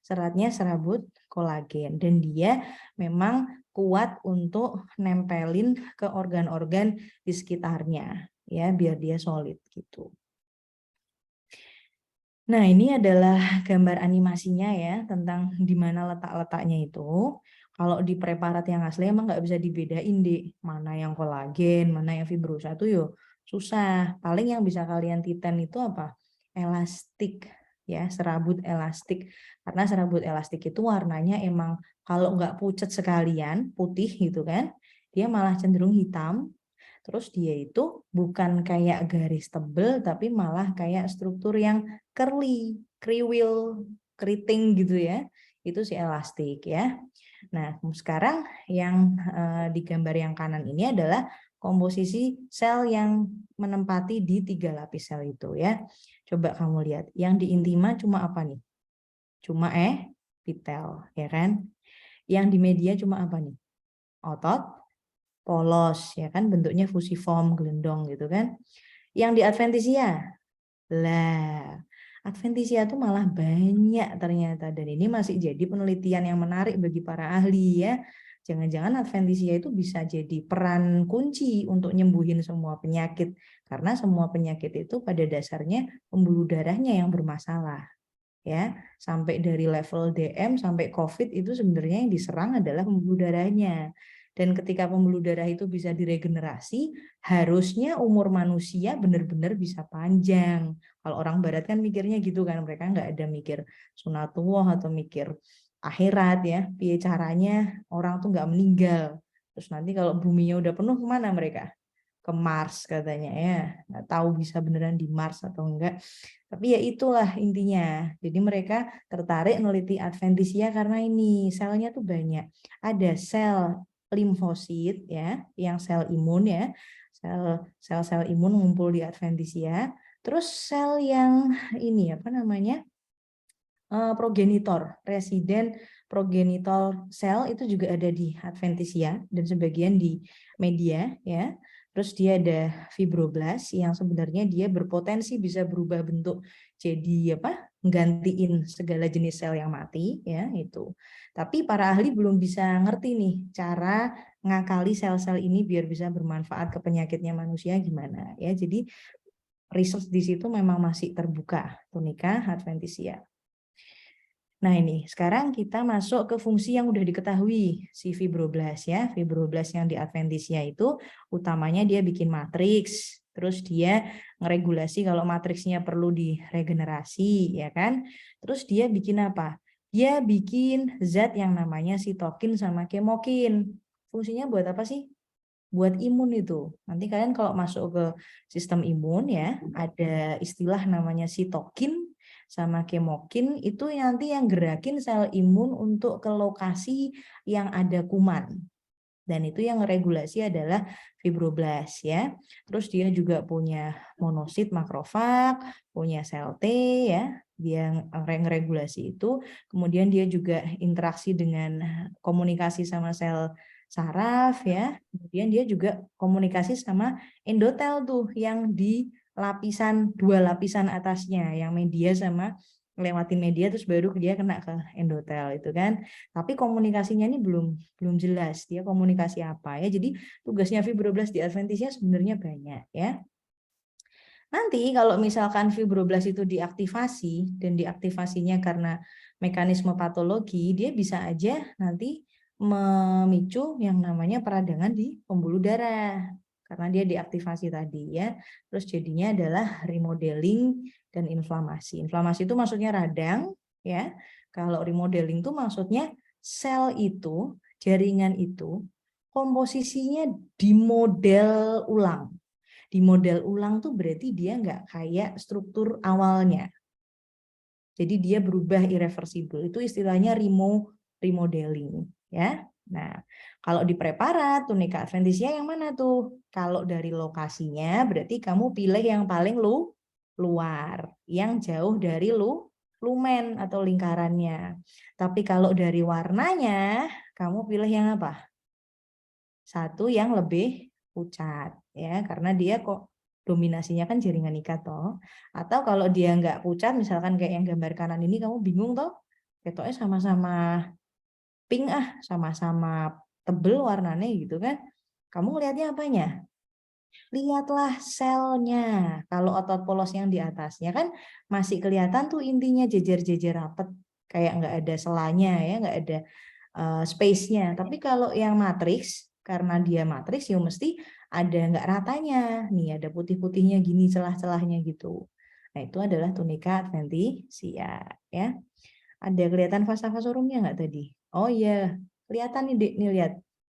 Seratnya serabut kolagen dan dia memang kuat untuk nempelin ke organ-organ di sekitarnya ya biar dia solid gitu. Nah, ini adalah gambar animasinya ya tentang di mana letak-letaknya itu. Kalau di preparat yang asli emang nggak bisa dibedain deh mana yang kolagen, mana yang fibrosa itu yo susah. Paling yang bisa kalian titen itu apa? Elastik ya, serabut elastik. Karena serabut elastik itu warnanya emang kalau nggak pucat sekalian, putih gitu kan, dia malah cenderung hitam. Terus dia itu bukan kayak garis tebel, tapi malah kayak struktur yang curly, kriwil, keriting gitu ya. Itu si elastik ya. Nah, sekarang yang di gambar yang kanan ini adalah komposisi sel yang menempati di 3 lapis sel itu ya. Coba kamu lihat, yang di intima cuma apa nih? Cuma epitel, ya kan? Yang di media cuma apa nih? Otot polos, ya kan? Bentuknya fusiform, gelendong gitu kan? Yang di adventitia, lah, adventitia itu malah banyak ternyata. Dan ini masih jadi penelitian yang menarik bagi para ahli ya. Jangan-jangan adventitia itu bisa jadi peran kunci untuk nyembuhin semua penyakit. Karena semua penyakit itu pada dasarnya pembuluh darahnya yang bermasalah. Ya, sampai dari level DM sampai COVID itu sebenarnya yang diserang adalah pembuluh darahnya. Dan ketika pembuluh darah itu bisa diregenerasi, harusnya umur manusia benar-benar bisa panjang. Kalau orang barat kan mikirnya gitu kan, mereka nggak ada mikir sunatullah atau mikir akhirat ya, piye caranya orang tuh nggak meninggal. Terus nanti kalau buminya udah penuh kemana mereka? Ke Mars katanya ya, nggak tahu bisa beneran di Mars atau enggak, tapi ya itulah intinya. Jadi mereka tertarik meneliti adventitia karena ini selnya tuh banyak, ada sel limfosit ya yang sel imun ya, sel imun ngumpul di adventitia, terus sel yang ini apa namanya progenitor, residen progenitor sel itu juga ada di adventitia dan sebagian di media ya. Terus dia ada fibroblast yang sebenarnya dia berpotensi bisa berubah bentuk jadi apa? Gantiin segala jenis sel yang mati ya itu. Tapi para ahli belum bisa ngerti nih cara ngakali sel-sel ini biar bisa bermanfaat ke penyakitnya manusia gimana ya. Jadi research di situ memang masih terbuka tunica adventitia. Nah ini, sekarang kita masuk ke fungsi yang udah diketahui, si fibroblast ya. Fibroblast yang di adventitia itu utamanya dia bikin matriks, terus dia ngeregulasi kalau matriksnya perlu diregenerasi, ya kan. Terus dia bikin apa? Dia bikin zat yang namanya sitokin sama kemokin. Fungsinya buat apa sih? Buat imun itu. Nanti kalian kalau masuk ke sistem imun ya, ada istilah namanya sitokin sama kemokin, itu nanti yang gerakin sel imun untuk ke lokasi yang ada kuman. Dan itu yang regulasi adalah fibroblast ya. Terus dia juga punya monosit makrofag, punya sel T ya, dia regulasi itu. Kemudian dia juga interaksi dengan komunikasi sama sel saraf ya. Kemudian dia juga komunikasi sama endotel tuh yang di dua lapisan atasnya, yang media sama lewatin media terus baru dia kena ke endotel itu kan. Tapi komunikasinya ini belum jelas dia komunikasi apa ya. Jadi tugasnya fibroblast di adventitia sebenarnya banyak ya. Nanti kalau misalkan fibroblast itu diaktifasi dan diaktifasinya karena mekanisme patologi, dia bisa aja nanti memicu yang namanya peradangan di pembuluh darah karena dia diaktifasi tadi ya. Terus jadinya adalah remodeling dan inflamasi. Inflamasi itu maksudnya radang ya. Kalau remodeling itu maksudnya sel itu, jaringan itu komposisinya dimodel ulang. Di model ulang tuh berarti dia nggak kayak struktur awalnya. Jadi dia berubah irreversible. Itu istilahnya remodeling, ya. Nah, kalau di preparat tunika adventitia yang mana tuh? Kalau dari lokasinya berarti kamu pilih yang paling luar, yang jauh dari lumen atau lingkarannya. Tapi kalau dari warnanya, kamu pilih yang apa? Satu yang lebih pucat ya, karena dia kok dominasinya kan jaringan ikat toh. Atau kalau dia nggak pucat, misalkan kayak yang gambar kanan ini kamu bingung toh, ketoknya sama-sama pink sama-sama tebel warnanya gitu kan. Kamu ngelihatnya apanya? Lihatlah selnya. Kalau otot polos yang di atasnya kan masih kelihatan tuh intinya jejer-jejer rapet, kayak nggak ada selanya ya, nggak ada space-nya. Tapi kalau yang matriks, karena dia matriks ya mesti ada nggak ratanya. Nih ada putih-putihnya gini celah-celahnya gitu. Nah itu adalah tunika adventitia ya. Ada kelihatan vasa vasorumnya nggak tadi? Oh iya, kelihatan nih Dek, nih lihat.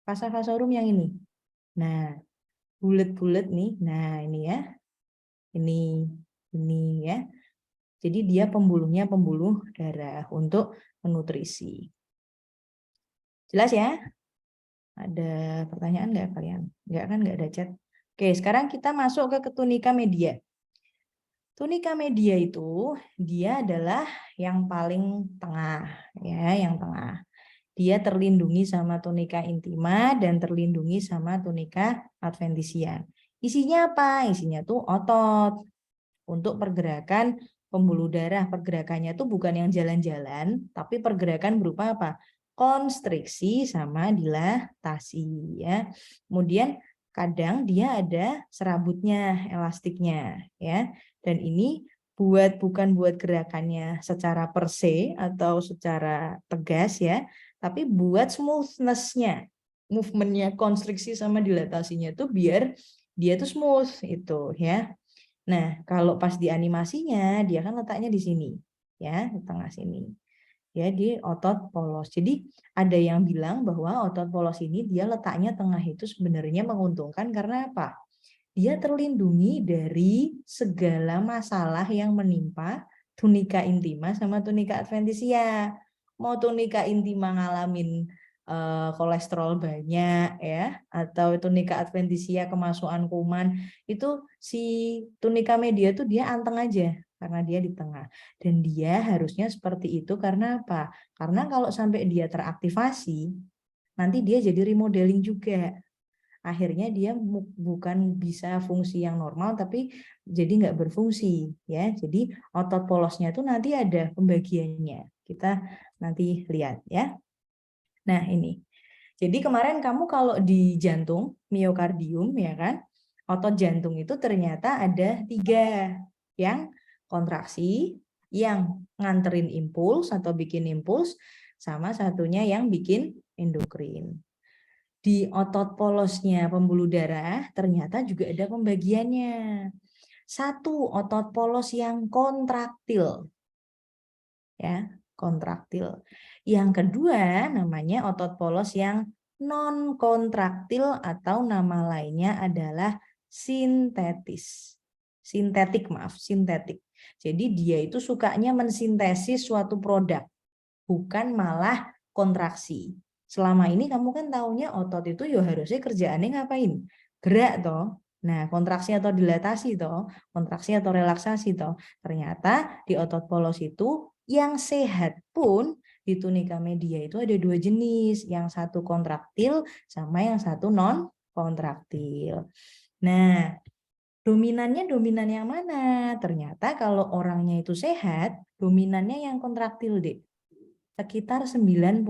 Vasa vasorum yang ini. Nah, bulat-bulat nih. Nah, ini ya. Ini ya. Jadi dia pembuluhnya pembuluh darah untuk menutrisi. Jelas ya? Ada pertanyaan nggak kalian? Nggak kan, nggak ada chat. Oke, sekarang kita masuk ke tunika media. Tunika media itu dia adalah yang paling tengah, ya, yang tengah. Dia terlindungi sama tunika intima dan terlindungi sama tunika adventitia. Isinya apa? Isinya tuh otot untuk pergerakan pembuluh darah. Pergerakannya tuh bukan yang jalan-jalan, tapi pergerakan berupa apa? Konstriksi sama dilatasi ya. Kemudian kadang dia ada serabutnya, elastiknya ya. Dan ini bukan buat gerakannya secara per se atau secara tegas ya, tapi buat smoothness-nya, movementnya, konstriksi sama dilatasinya tuh biar dia tuh smooth itu ya. Nah, kalau pas di animasinya dia kan letaknya di sini ya, di tengah sini. Ya, di otot polos. Jadi ada yang bilang bahwa otot polos ini dia letaknya tengah itu sebenarnya menguntungkan karena apa? Dia terlindungi dari segala masalah yang menimpa tunika intima sama tunika adventitia. Mau tunika intima ngalamin kolesterol banyak ya, atau tunika adventitia kemasukan kuman, itu si tunika media tuh dia anteng aja karena dia di tengah. Dan dia harusnya seperti itu karena apa? Karena kalau sampai dia teraktivasi, nanti dia jadi remodeling juga. Akhirnya dia bukan bisa fungsi yang normal tapi jadi nggak berfungsi ya. Jadi otot polosnya itu nanti ada pembagiannya, kita nanti lihat ya. Nah ini, jadi kemarin kamu kalau di jantung miokardium ya kan, otot jantung itu ternyata ada 3 yang kontraksi, yang nganterin impuls atau bikin impuls, sama satunya yang bikin endokrin. Di otot polosnya pembuluh darah ternyata juga ada pembagiannya. Satu, otot polos yang kontraktil. Ya, kontraktil. Yang kedua namanya otot polos yang non kontraktil atau nama lainnya adalah sintetis. Sintetik. Jadi dia itu sukanya mensintesis suatu produk, bukan malah kontraksi. Selama ini kamu kan taunya otot itu ya harusnya kerjaannya ngapain? Gerak toh. Nah, kontraksi atau dilatasi toh, kontraksi atau relaksasi toh. Ternyata di otot polos itu yang sehat pun di tunika media itu ada 2 jenis, yang satu kontraktil sama yang satu non kontraktil. Nah, Dominannya dominan yang mana? Ternyata kalau orangnya itu sehat, dominannya yang kontraktil, Dek. Sekitar 90%.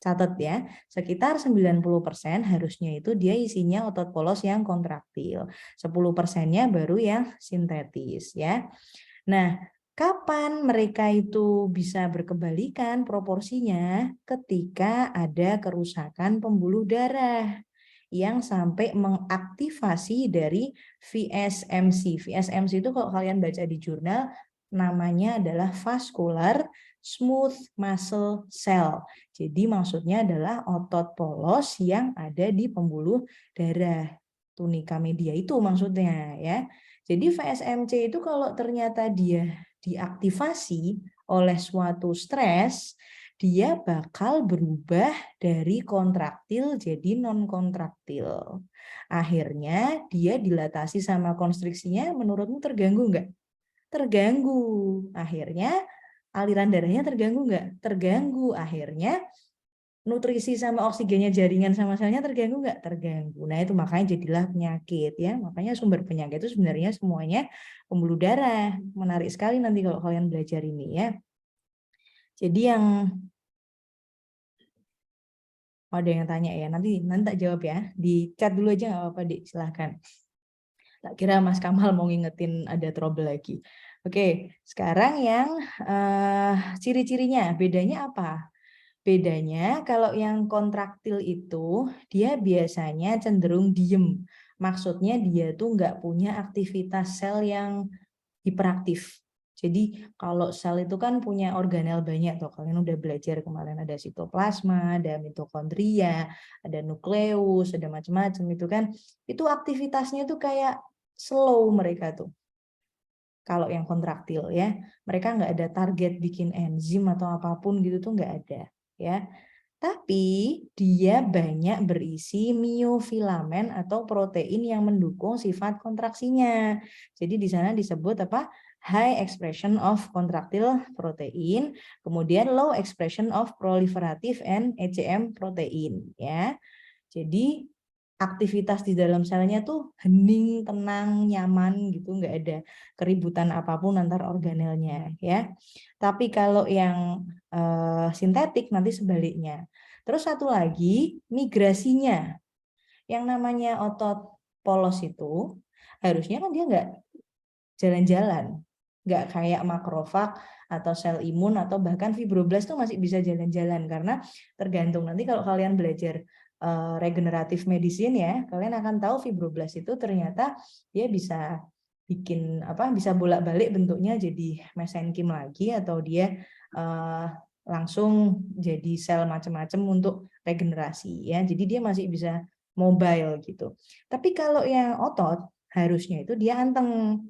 Catat ya, sekitar 90% harusnya itu dia isinya otot polos yang kontraktil. 10%-nya baru yang sintetis ya. Nah, kapan mereka itu bisa berkebalikan proporsinya? Ketika ada kerusakan pembuluh darah yang sampai mengaktifasi dari VSMC. VSMC itu kalau kalian baca di jurnal namanya adalah vascular smooth muscle cell. Jadi maksudnya adalah otot polos yang ada di pembuluh darah. Tunika media itu maksudnya ya. Jadi VSMC itu kalau ternyata dia diaktifasi oleh suatu stres, dia bakal berubah dari kontraktil jadi non-kontraktil. Akhirnya dia dilatasi sama konstriksinya, menurutmu terganggu nggak? Terganggu. Akhirnya aliran darahnya terganggu nggak? Terganggu. Akhirnya nutrisi sama oksigennya jaringan sama selnya terganggu nggak? Terganggu. Nah itu makanya jadilah penyakit ya. Makanya sumber penyakit itu sebenarnya semuanya pembuluh darah. Menarik sekali nanti kalau kalian belajar ini ya. Jadi yang ada yang tanya ya, nanti tak jawab ya. Di chat dulu aja nggak apa-apa, Dik. Silahkan. Tak kira Mas Kamal mau ngingetin ada trouble lagi. Oke, sekarang yang ciri-cirinya, bedanya apa? Bedanya kalau yang kontraktil itu dia biasanya cenderung diem. Maksudnya dia tuh nggak punya aktivitas sel yang hiperaktif. Jadi kalau sel itu kan punya organel banyak tuh. Kalian udah belajar kemarin ada sitoplasma, ada mitokondria, ada nukleus, ada macam-macam itu kan. Itu aktivitasnya tuh kayak slow mereka tuh. Kalau yang kontraktil ya, mereka nggak ada target bikin enzim atau apapun gitu tuh nggak ada ya. Tapi dia banyak berisi miofilamen atau protein yang mendukung sifat kontraksinya. Jadi di sana disebut apa? High expression of contractile protein, kemudian low expression of proliferative and ECM protein ya. Jadi aktivitas di dalam selnya tuh hening, tenang, nyaman gitu, nggak ada keributan apapun antar organelnya ya. Tapi kalau yang sintetik nanti sebaliknya. Terus satu lagi migrasinya. Yang namanya otot polos itu harusnya kan dia nggak jalan-jalan, nggak kayak makrofag atau sel imun atau bahkan fibroblast tuh masih bisa jalan-jalan karena tergantung nanti kalau kalian belajar regeneratif medicine ya, kalian akan tahu fibroblast itu ternyata dia bisa bikin apa, bisa bolak-balik bentuknya jadi mesenkim lagi atau dia langsung jadi sel macam-macam untuk regenerasi ya. Jadi dia masih bisa mobile gitu. Tapi kalau yang otot harusnya itu dia anteng.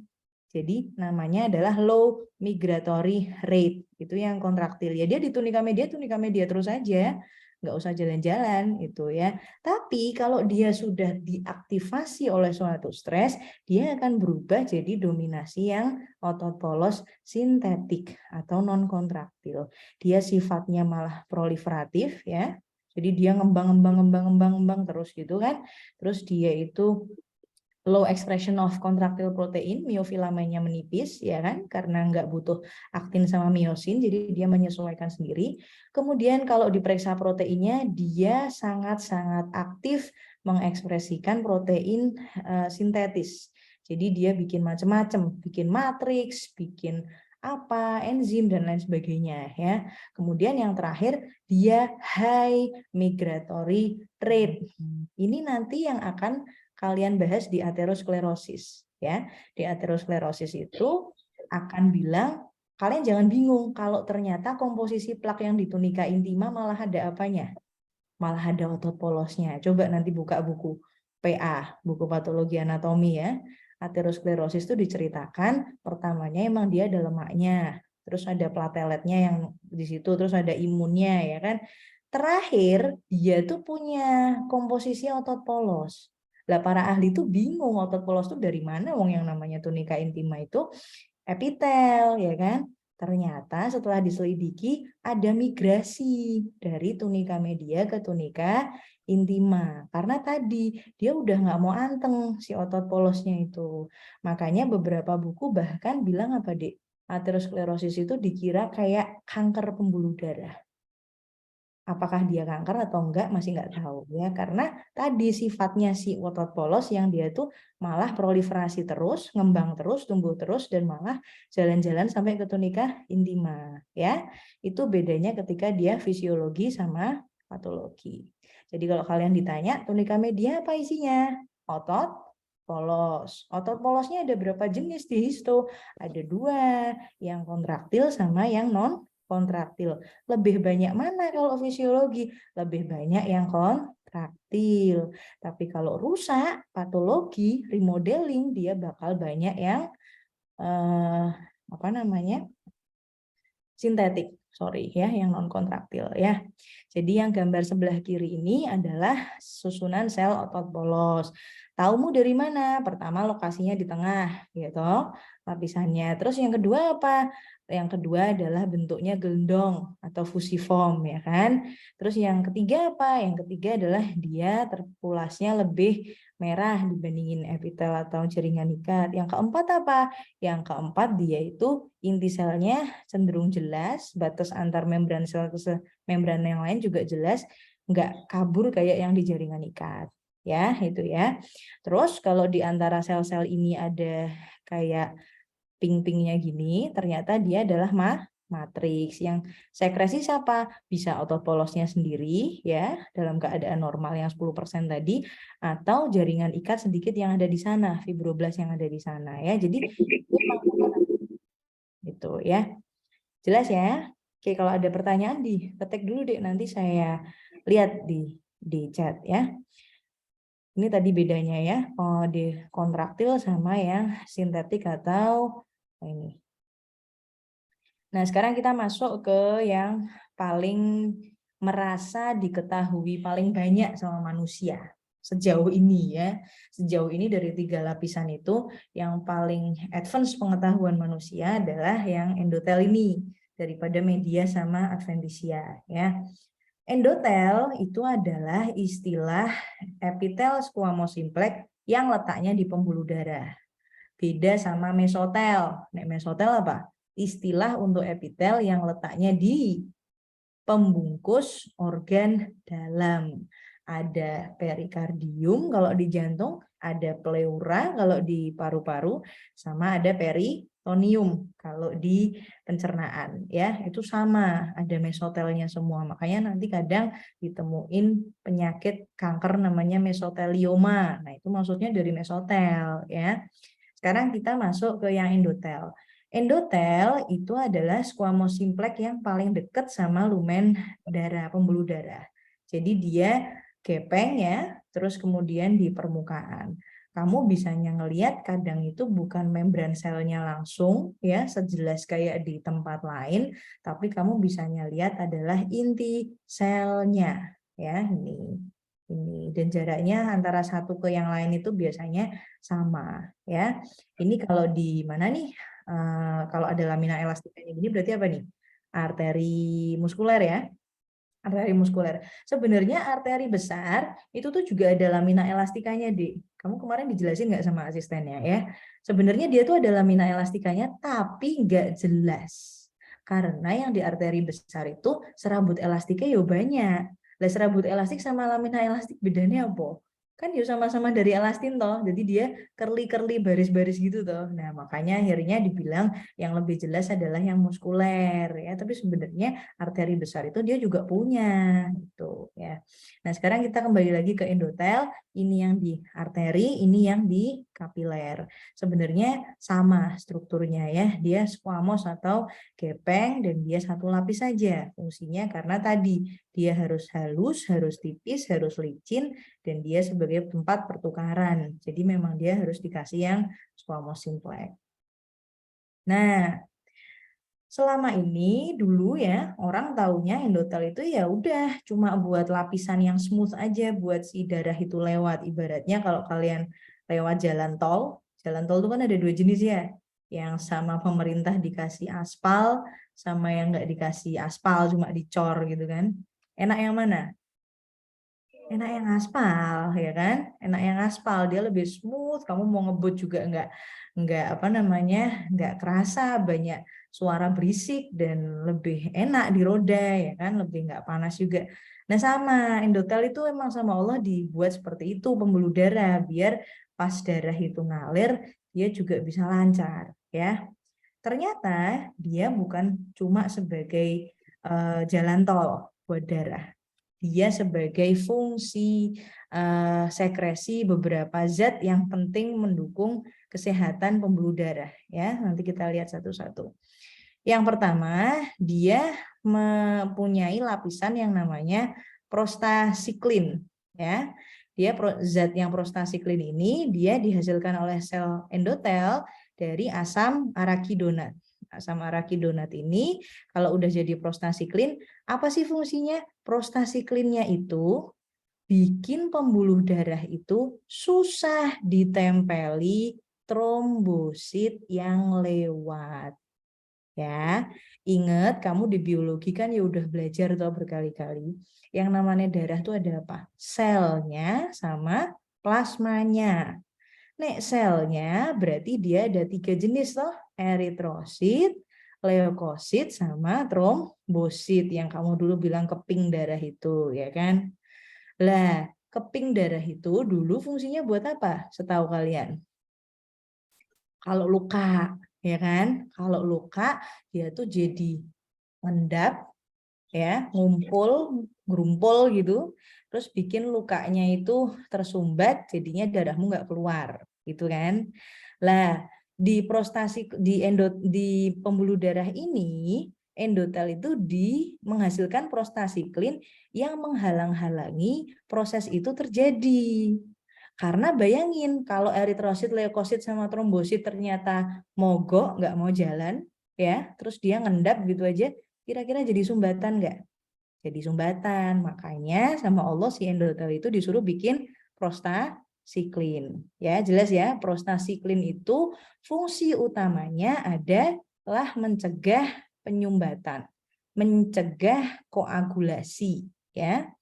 Jadi namanya adalah low migratory rate. Itu yang kontraktil. Ya dia di tunika media terus aja. Nggak usah jalan-jalan itu ya. Tapi kalau dia sudah diaktifasi oleh suatu stres, dia akan berubah jadi dominasi yang otot polos sintetik atau non-kontraktil. Dia sifatnya malah proliferatif ya. Jadi dia ngembang terus gitu kan. Terus dia itu low expression of contractile protein, miofilamennya menipis, ya kan, karena nggak butuh aktin sama miosin, jadi dia menyesuaikan sendiri. Kemudian kalau diperiksa proteinnya, dia sangat-sangat aktif mengekspresikan protein sintetis. Jadi dia bikin macam-macam, bikin matriks, bikin apa, enzim dan lain sebagainya ya. Kemudian yang terakhir dia high migratory rate. Ini nanti yang akan kalian bahas di aterosklerosis ya. Di aterosklerosis itu akan bilang kalian jangan bingung kalau ternyata komposisi plak yang di tunika intima malah ada apanya? Malah ada otot polosnya. Coba nanti buka buku PA, buku patologi anatomi ya. Aterosklerosis itu diceritakan pertamanya emang dia ada lemaknya, terus ada plateletnya yang di situ, terus ada imunnya ya kan. Terakhir dia tuh punya komposisi otot polos. Lah para ahli tuh bingung otot polos tuh dari mana, wong yang namanya tunika intima itu epitel ya kan. Ternyata setelah diselidiki ada migrasi dari tunika media ke tunika intima. Karena tadi dia udah nggak mau anteng si otot polosnya itu. Makanya beberapa buku bahkan bilang apa, Dek? Aterosklerosis itu dikira kayak kanker pembuluh darah. Apakah dia kanker atau enggak masih nggak tahu ya, karena tadi sifatnya si otot polos yang dia tuh malah proliferasi terus, ngembang terus, tumbuh terus, dan malah jalan-jalan sampai ke tunika intima ya. Itu bedanya ketika dia fisiologi sama patologi. Jadi kalau kalian ditanya tunika media apa isinya? Otot polos. Otot polosnya ada berapa jenis di histo? Ada 2, yang kontraktil sama yang non kontraktil. Lebih banyak mana kalau fisiologi? Lebih banyak yang kontraktil. Tapi kalau rusak, patologi, remodeling, dia bakal banyak yang apa namanya? Sintetik, sorry ya, yang non kontraktil ya. Jadi yang gambar sebelah kiri ini adalah susunan sel otot polos. Taumu dari mana? Pertama lokasinya di tengah, gitu, lapisannya. Terus yang kedua apa? Yang kedua adalah bentuknya gelendong atau fusiform, ya kan? Terus yang ketiga apa? Yang ketiga adalah dia terpulasnya lebih merah dibandingin epitel atau jaringan ikat. Yang keempat apa? Yang keempat dia itu inti selnya cenderung jelas, batas antar membran sel ke membran yang lain juga jelas, nggak kabur kayak yang di jaringan ikat. Ya, itu ya. Terus kalau di antara sel-sel ini ada kayak ping-pingnya gini, ternyata dia adalah matriks. Yang sekresi siapa? Bisa otot polosnya sendiri ya, dalam keadaan normal yang 10% tadi, atau jaringan ikat sedikit yang ada di sana, fibroblast yang ada di sana ya. Jadi itu ya. Jelas ya? Oke, kalau ada pertanyaan diketik dulu deh, nanti saya lihat di chat ya. Ini tadi bedanya ya, di kontraktil sama yang sintetik atau ini. Nah, sekarang kita masuk ke yang paling merasa diketahui paling banyak sama manusia sejauh ini ya. Sejauh ini dari 3 lapisan itu yang paling advance pengetahuan manusia adalah yang endotel ini daripada media sama adventisia ya. Endotel itu adalah istilah epitel squamous simplex yang letaknya di pembuluh darah. Beda sama mesotel. Nek mesotel apa? Istilah untuk epitel yang letaknya di pembungkus organ dalam. Ada perikardium kalau di jantung, ada pleura kalau di paru-paru, sama ada peritoneum kalau di pencernaan ya. Itu sama, ada mesotelnya semua. Makanya nanti kadang ditemuin penyakit kanker namanya mesotelioma. Nah, itu maksudnya dari mesotel ya. Sekarang kita masuk ke yang endotel. Endotel itu adalah squamous simplex yang paling dekat sama lumen darah, pembuluh darah. Jadi dia gepeng ya, terus kemudian di permukaan. Kamu bisanya ngelihat kadang itu bukan membran selnya langsung ya, sejelas kayak di tempat lain, tapi kamu bisanya lihat adalah inti selnya ya, ini dan jaraknya antara satu ke yang lain itu biasanya sama ya. Ini kalau di mana nih? Kalau ada lamina elastikanya gini berarti apa nih? Arteri muskuler ya. Arteri muskuler. Sebenarnya arteri besar itu tuh juga ada lamina elastikanya, Dek. Kamu kemarin dijelasin nggak sama asistennya ya? Sebenarnya dia tuh ada lamina elastikanya tapi nggak jelas. Karena yang di arteri besar itu serabut elastiknya ya banyak. Lah serabut elastik sama lamina elastik bedanya apa? Kan ya sama-sama dari elastin toh. Jadi dia curly-curly baris-baris gitu toh. Nah, makanya akhirnya dibilang yang lebih jelas adalah yang muskuler ya. Tapi sebenarnya arteri besar itu dia juga punya gitu ya. Nah, sekarang kita kembali lagi ke endotel, ini yang di arteri, ini yang di kapiler. Sebenarnya sama strukturnya ya, dia squamous atau gepeng dan dia satu lapis saja fungsinya karena tadi dia harus halus, harus tipis, harus licin dan dia sebagai tempat pertukaran. Jadi memang dia harus dikasih yang squamous simplex. Nah, selama ini dulu ya orang taunya endotel itu ya udah cuma buat lapisan yang smooth aja buat si darah itu lewat. Ibaratnya kalau kalian lewat jalan tol itu kan ada 2 jenis ya. Yang sama pemerintah dikasih aspal sama yang nggak dikasih aspal cuma dicor gitu kan. Enak yang mana? enak yang aspal, ya kan? Enak yang aspal, dia lebih smooth. Kamu mau ngebut juga nggak apa namanya, nggak kerasa banyak suara berisik dan lebih enak di roda, ya kan? Lebih nggak panas juga. Nah sama Endotel itu emang sama Allah dibuat seperti itu, pembuluh darah biar pas darah itu ngalir dia juga bisa lancar, ya. Ternyata dia bukan cuma sebagai jalan tol buat darah. Dia sebagai fungsi sekresi beberapa zat yang penting mendukung kesehatan pembuluh darah, ya. Nanti kita lihat satu-satu. Yang pertama, dia mempunyai lapisan yang namanya prostasiklin, ya. Zat yang prostasiklin ini dia dihasilkan oleh sel endotel dari asam arakidonat. Asam arakidonat ini kalau udah jadi prostasiklin, apa sih fungsinya? Prostasiklinnya itu bikin pembuluh darah itu susah ditempeli trombosit yang lewat. Ya, ingat kamu di biologi kan ya udah belajar tuh berkali-kali. Yang namanya darah tuh ada apa? Selnya sama plasmanya. Nek selnya berarti dia ada 3 jenis toh, eritrosit, leukosit, sama trombosit yang kamu dulu bilang keping darah itu, ya kan? Lah, keping darah itu dulu fungsinya buat apa? Setahu kalian? Kalau luka, ya kan? Kalau luka dia tuh jadi ngendap, ya, ngumpul, gerumpul gitu, terus bikin lukanya itu tersumbat, jadinya darahmu nggak keluar, gitu kan? Lah, di pembuluh darah ini endotel itu menghasilkan prostasiklin yang menghalang-halangi proses itu terjadi. Karena bayangin kalau eritrosit, leukosit sama trombosit ternyata mogok, nggak mau jalan, ya, terus dia ngendap gitu aja, kira-kira jadi sumbatan nggak? Jadi sumbatan. Makanya sama Allah si endotel itu disuruh bikin prostasiklin. Ya, jelas ya, prostasiklin itu fungsi utamanya adalah mencegah penyumbatan, mencegah koagulasi, ya.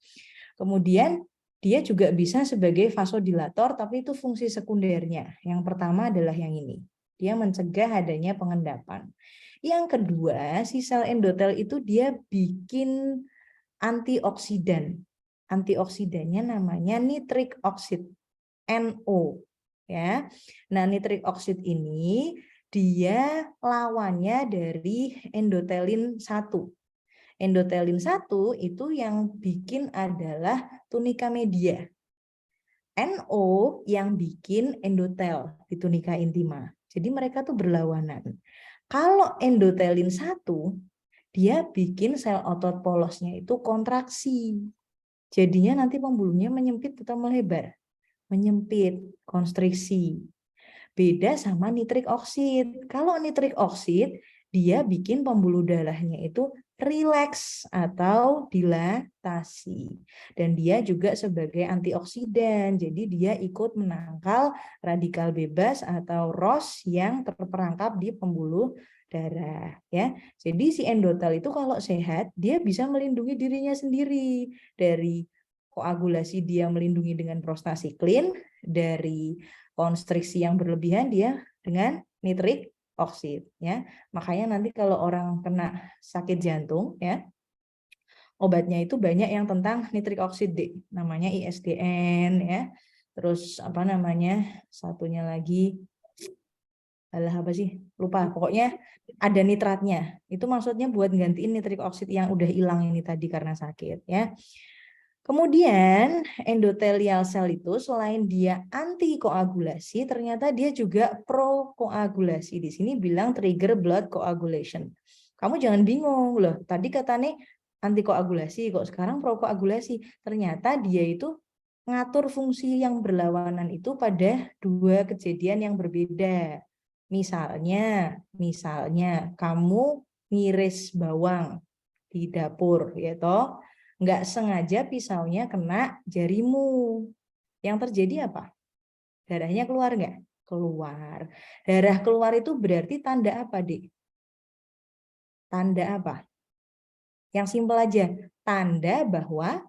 Kemudian dia juga bisa sebagai vasodilator, tapi itu fungsi sekundernya. Yang pertama adalah yang ini. Dia mencegah adanya pengendapan. Yang kedua, si sel endotel itu dia bikin antioksidan. Antioksidannya namanya nitric oxide, NO. Ya. Nah, nitric oxide ini dia lawannya dari endotelin 1. Endotelin 1 itu yang bikin adalah tunika media. NO yang bikin endotel di tunika intima. Jadi mereka tuh berlawanan. Kalau endotelin 1, dia bikin sel otot polosnya itu kontraksi. Jadinya nanti pembuluhnya menyempit atau melebar? Menyempit, konstriksi. Beda sama nitrik oksid. Kalau nitrik oksid, dia bikin pembuluh darahnya itu rileks atau dilatasi. Dan dia juga sebagai antioksidan. Jadi dia ikut menangkal radikal bebas atau ROS yang terperangkap di pembuluh darah, ya. Jadi si endotel itu kalau sehat, dia bisa melindungi dirinya sendiri dari koagulasi, dia melindungi dengan prostasiklin, dari konstriksi yang berlebihan dia dengan nitrik oksid, ya. Makanya nanti kalau orang kena sakit jantung, ya, obatnya itu banyak yang tentang nitrik oksid, namanya ISDN, ya. Terus apa namanya? Satunya lagi apa sih? Lupa. Pokoknya ada nitratnya. Itu maksudnya buat gantiin nitrik oksid yang udah hilang ini tadi karena sakit, ya. Kemudian endotelial cell itu selain dia antikoagulasi, ternyata dia juga prokoagulasi. Di sini bilang trigger blood coagulation. Kamu jangan bingung loh. Tadi katanya antikoagulasi, kok sekarang prokoagulasi. Ternyata dia itu ngatur fungsi yang berlawanan itu pada 2 kejadian yang berbeda. Misalnya kamu ngiris bawang di dapur, ya toh, nggak sengaja pisaunya kena jarimu. Yang terjadi apa? Darahnya keluar nggak? Keluar. Darah keluar itu berarti tanda apa, Dik? Tanda apa? Yang simpel aja. Tanda bahwa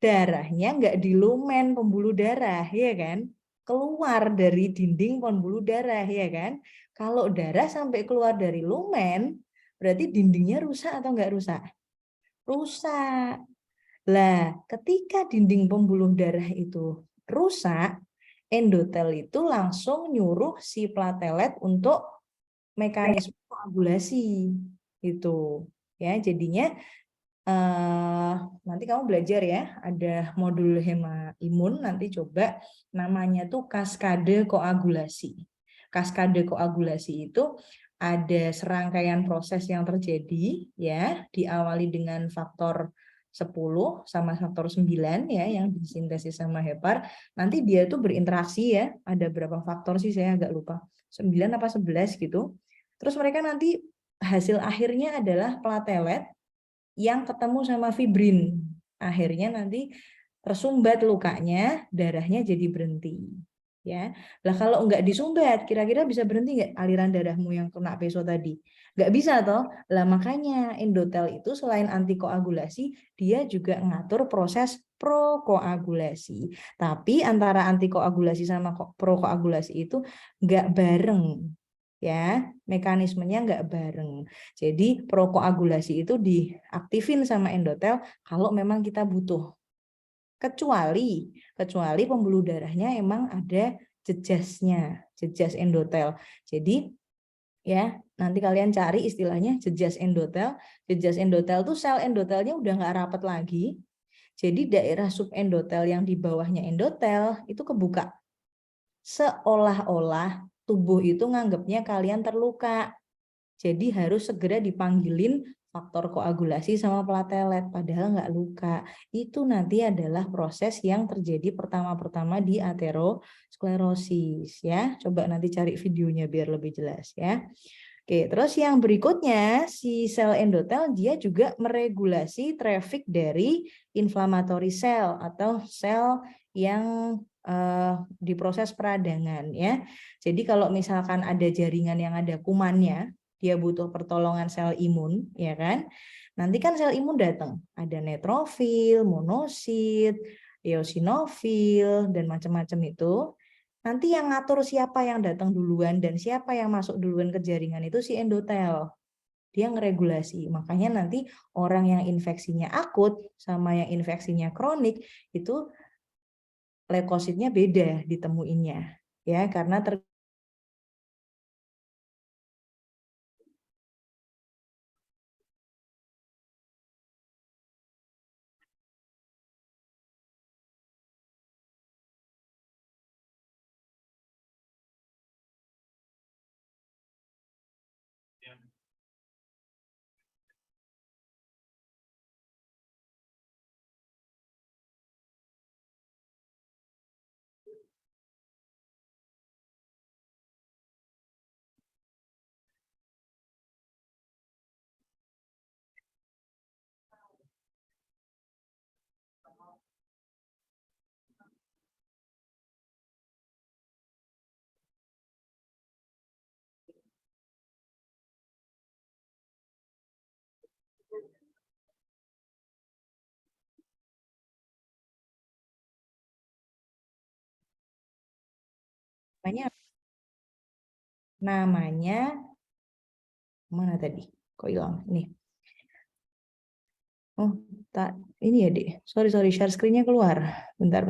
darahnya nggak di lumen pembuluh darah, ya kan? Keluar dari dinding pembuluh darah, ya kan? Kalau darah sampai keluar dari lumen, berarti dindingnya rusak atau nggak rusak? Rusak. Lah, ketika dinding pembuluh darah itu rusak, endotel itu langsung nyuruh si platelet untuk mekanisme koagulasi. Itu. Ya, jadinya nanti kamu belajar ya, ada modul hema imun, nanti coba namanya tuh kaskade koagulasi. Kaskade koagulasi itu ada serangkaian proses yang terjadi ya, diawali dengan faktor 10 sama faktor 9 ya yang disintesis sama hepar. Nanti dia tuh berinteraksi ya, ada berapa faktor sih saya agak lupa. 9 apa 11 gitu. Terus mereka nanti hasil akhirnya adalah platelet yang ketemu sama fibrin. Akhirnya nanti tersumbat lukanya, darahnya jadi berhenti. Ya, lah kalau nggak disumbat, kira-kira bisa berhenti nggak aliran darahmu yang kena peso tadi? Nggak bisa toh. Lah makanya endotel itu selain antikoagulasi, dia juga ngatur proses prokoagulasi. Tapi antara antikoagulasi sama prokoagulasi itu nggak bareng. Ya, mekanismenya nggak bareng. Jadi prokoagulasi itu diaktifin sama endotel kalau memang kita butuh. Kecuali pembuluh darahnya emang ada jejasnya, jejas endotel. Jadi ya nanti kalian cari istilahnya jejas endotel. Jejas endotel tuh sel endotelnya udah nggak rapat lagi. Jadi daerah subendotel yang di bawahnya endotel itu kebuka. Seolah-olah tubuh itu nganggapnya kalian terluka. Jadi harus segera dipanggilin faktor koagulasi sama platelet, padahal nggak luka. Itu nanti adalah proses yang terjadi pertama-pertama di aterosklerosis ya. Coba nanti cari videonya biar lebih jelas ya. Oke, terus yang berikutnya si sel endotel dia juga meregulasi traffic dari inflammatory cell atau sel yang diproses peradangan ya. Jadi kalau misalkan ada jaringan yang ada kumannya, dia butuh pertolongan sel imun, ya kan? Nanti kan sel imun datang, ada neutrofil, monosit, eosinofil dan macam-macam itu. Nanti yang ngatur siapa yang datang duluan dan siapa yang masuk duluan ke jaringan itu si endotel. Dia ngeregulasi. Makanya nanti orang yang infeksinya akut sama yang infeksinya kronik itu leukositnya beda ditemuinnya. Ya, karena namanya mana tadi? Kok hilang? Nih. Oh, tak ini ya, Dek. Sorry, share screen-nya keluar. Bentar.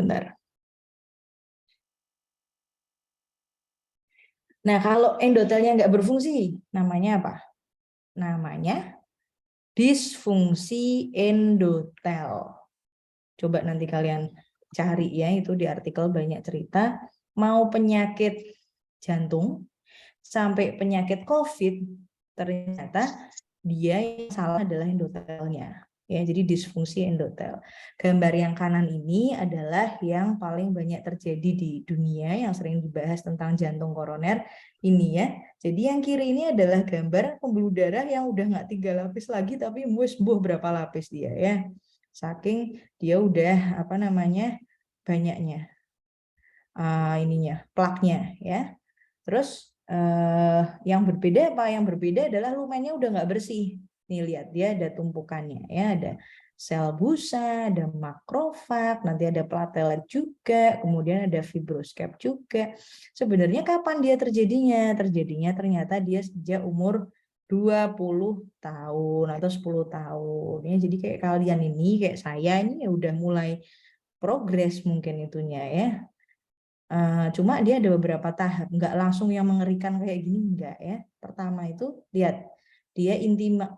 Nah, kalau endotelnya nggak berfungsi, namanya apa? Namanya disfungsi endotel. Coba nanti kalian cari ya, itu di artikel banyak cerita. Mau penyakit jantung sampai penyakit COVID, ternyata dia yang salah adalah endotelnya. Ya, jadi disfungsi endotel. Gambar yang kanan ini adalah yang paling banyak terjadi di dunia yang sering dibahas tentang jantung koroner ini ya. Jadi yang kiri ini adalah gambar pembuluh darah yang udah nggak 3 lapis lagi tapi sembuh berapa lapis dia ya. Saking dia udah apa namanya banyaknya ininya plaknya ya. Terus yang berbeda apa? Yang berbeda adalah lumennya udah nggak bersih. Nih lihat dia ada tumpukannya ya, ada sel busa, ada makrofag, nanti ada platelet juga, kemudian ada fibroskop juga. Sebenarnya kapan dia terjadinya? Terjadinya ternyata dia sejak umur 20 tahun atau 10 tahun. Ya, jadi kayak kalian ini, kayak saya ini ya udah mulai progres mungkin itunya ya. Cuma dia ada beberapa tahap, nggak langsung yang mengerikan kayak gini, enggak ya. Pertama itu lihat dia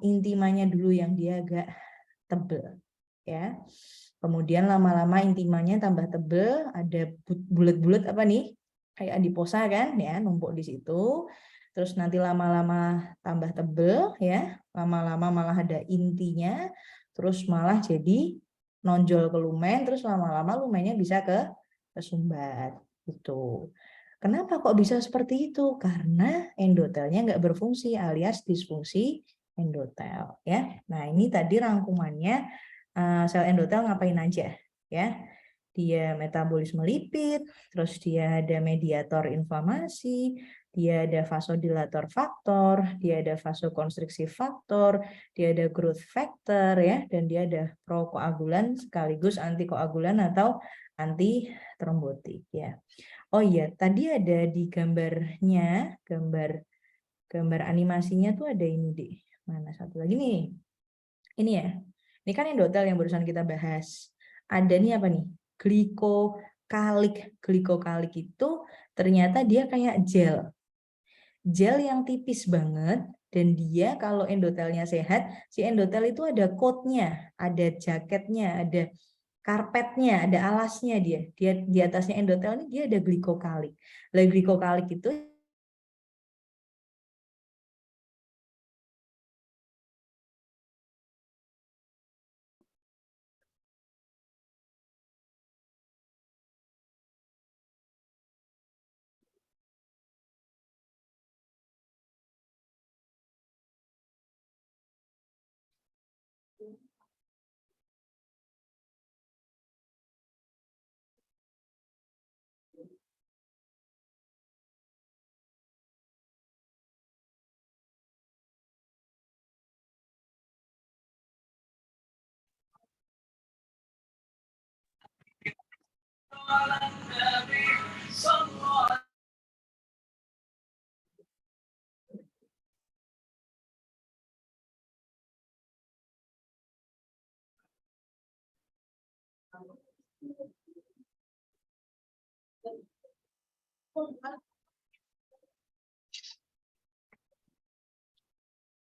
intimanya dulu yang dia agak tebel ya. Kemudian lama-lama intimanya tambah tebel, ada bulat-bulat apa nih? Kayak adiposa kan ya, numpuk di situ. Terus nanti lama-lama tambah tebel ya, lama-lama malah ada intinya, terus malah jadi nonjol ke lumen, terus lama-lama lumennya bisa ke sumbat gitu. Kenapa kok bisa seperti itu? Karena endotelnya nggak berfungsi alias disfungsi endotel ya. Nah, ini tadi rangkumannya sel endotel ngapain aja ya. Dia metabolisme lipid, terus dia ada mediator inflamasi, dia ada vasodilator faktor, dia ada vasokonstriksi faktor, dia ada growth factor ya, dan dia ada prokoagulan sekaligus antikoagulan atau anti trombotik ya. Oh iya, tadi ada di gambarnya, gambar animasinya tuh ada ini deh. Mana satu lagi nih? Ini ya. Ini kan endotel yang barusan kita bahas. Ada nih apa nih? Glikokalik. Glikokalik itu ternyata dia kayak gel. Gel yang tipis banget dan dia kalau endotelnya sehat, si endotel itu ada coatnya, ada jaketnya, ada karpetnya, ada alasnya dia. Dia di atasnya endotel ini dia ada glikokalik. Lah glikokalik itu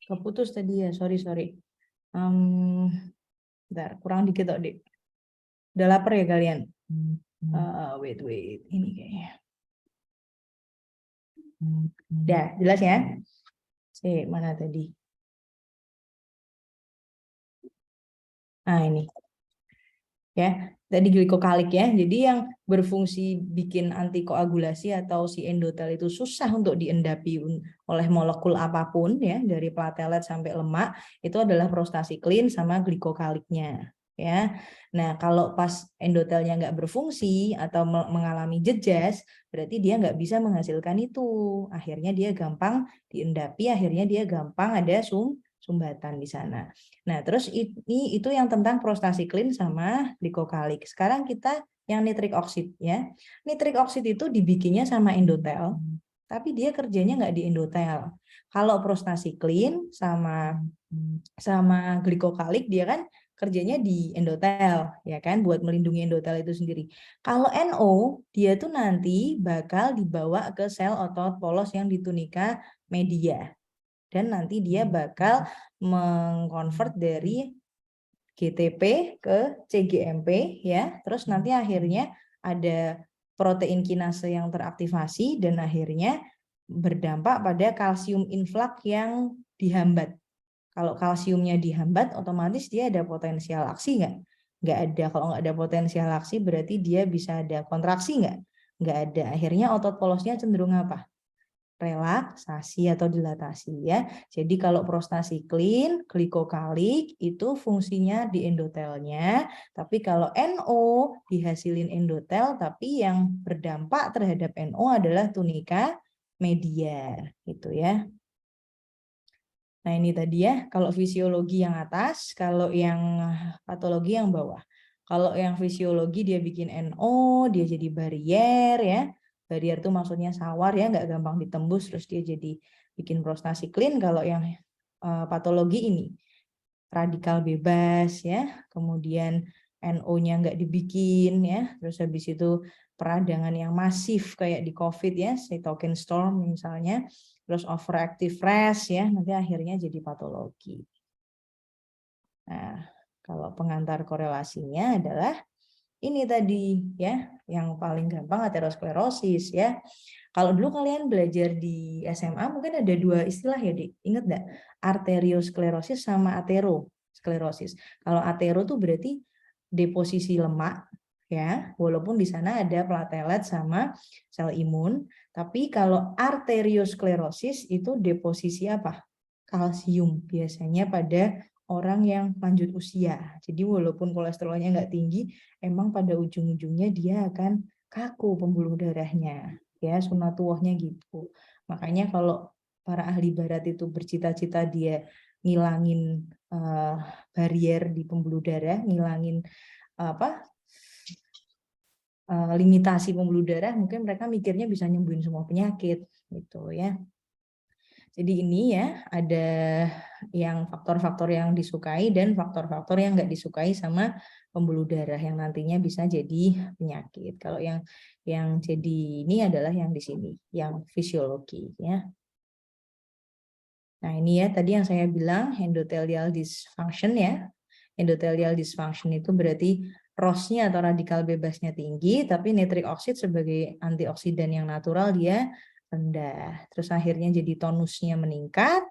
keputus tadi ya, sorry. Bentar, kurang dikit kok, Dik. Udah lapar ya kalian? Wait, ini kayaknya. Udah, jelas ya? Mana tadi? Ini. Ya, tadi glikokalik ya. Jadi yang berfungsi bikin antikoagulasi atau si endotel itu susah untuk diendapi oleh molekul apapun ya, dari platelet sampai lemak, itu adalah prostasiklin sama glikokaliknya ya. Nah, kalau pas endotelnya nggak berfungsi atau mengalami jejas, berarti dia nggak bisa menghasilkan itu. Akhirnya dia gampang diendapi, akhirnya dia gampang ada sumbatan di sana. Nah, terus itu yang tentang prostasiklin sama glikokalik. Sekarang kita yang nitrik oksid ya. Nitrik oksid itu dibikinnya sama endotel, tapi dia kerjanya nggak di endotel. Kalau prostasiklin sama glikokalik dia kan kerjanya di endotel ya kan, buat melindungi endotel itu sendiri. Kalau NO dia tuh nanti bakal dibawa ke sel otot polos yang di tunika media. Dan nanti dia bakal mengkonvert dari GTP ke CGMP ya. Terus nanti akhirnya ada protein kinase yang teraktivasi dan akhirnya berdampak pada kalsium influx yang dihambat. Kalau kalsiumnya dihambat, otomatis dia ada potensial aksi nggak? Nggak ada. Kalau nggak ada potensial aksi, berarti dia bisa ada kontraksi nggak? Nggak ada. Akhirnya otot polosnya cenderung apa? Relaksasi atau dilatasi ya. Jadi kalau prostasiklin, glikokalik itu fungsinya di endotelnya, tapi kalau NO dihasilin endotel, tapi yang berdampak terhadap NO adalah tunika media gitu ya. Nah ini tadi ya, kalau fisiologi yang atas, kalau yang patologi yang bawah. Kalau yang fisiologi dia bikin NO, dia jadi barier ya. Barier itu maksudnya sawar ya, nggak gampang ditembus, terus dia jadi bikin prostasiklin. Kalau yang patologi ini radikal bebas ya, kemudian NO-nya nggak dibikin ya, terus habis itu peradangan yang masif kayak di COVID ya, cytokine storm misalnya, terus overactive rash ya, nanti akhirnya jadi patologi. Nah, kalau pengantar korelasinya adalah ini tadi ya, yang paling gampang aterosklerosis ya. Kalau dulu kalian belajar di SMA mungkin ada dua istilah ya, Dik. Ingat nggak? Arteriosklerosis sama aterosklerosis. Kalau atero tuh berarti deposisi lemak ya, walaupun di sana ada platelet sama sel imun, tapi kalau arteriosklerosis itu deposisi apa? Kalsium, biasanya pada orang yang lanjut usia. Jadi walaupun kolesterolnya nggak tinggi, emang pada ujung-ujungnya dia akan kaku pembuluh darahnya. Ya, sunatullahnya gitu. Makanya kalau para ahli barat itu bercita-cita dia ngilangin barier di pembuluh darah, ngilangin limitasi pembuluh darah, mungkin mereka mikirnya bisa nyembuhin semua penyakit gitu ya. Jadi ini ya ada yang faktor-faktor yang disukai dan faktor-faktor yang nggak disukai sama pembuluh darah yang nantinya bisa jadi penyakit. Kalau yang jadi ini adalah yang di sini, yang fisiologi ya. Nah ini ya tadi yang saya bilang endothelial dysfunction ya. Endothelial dysfunction itu berarti ROS-nya atau radikal bebasnya tinggi, tapi nitric oxide sebagai antioksidan yang natural dia rendah. Terus akhirnya jadi tonusnya meningkat.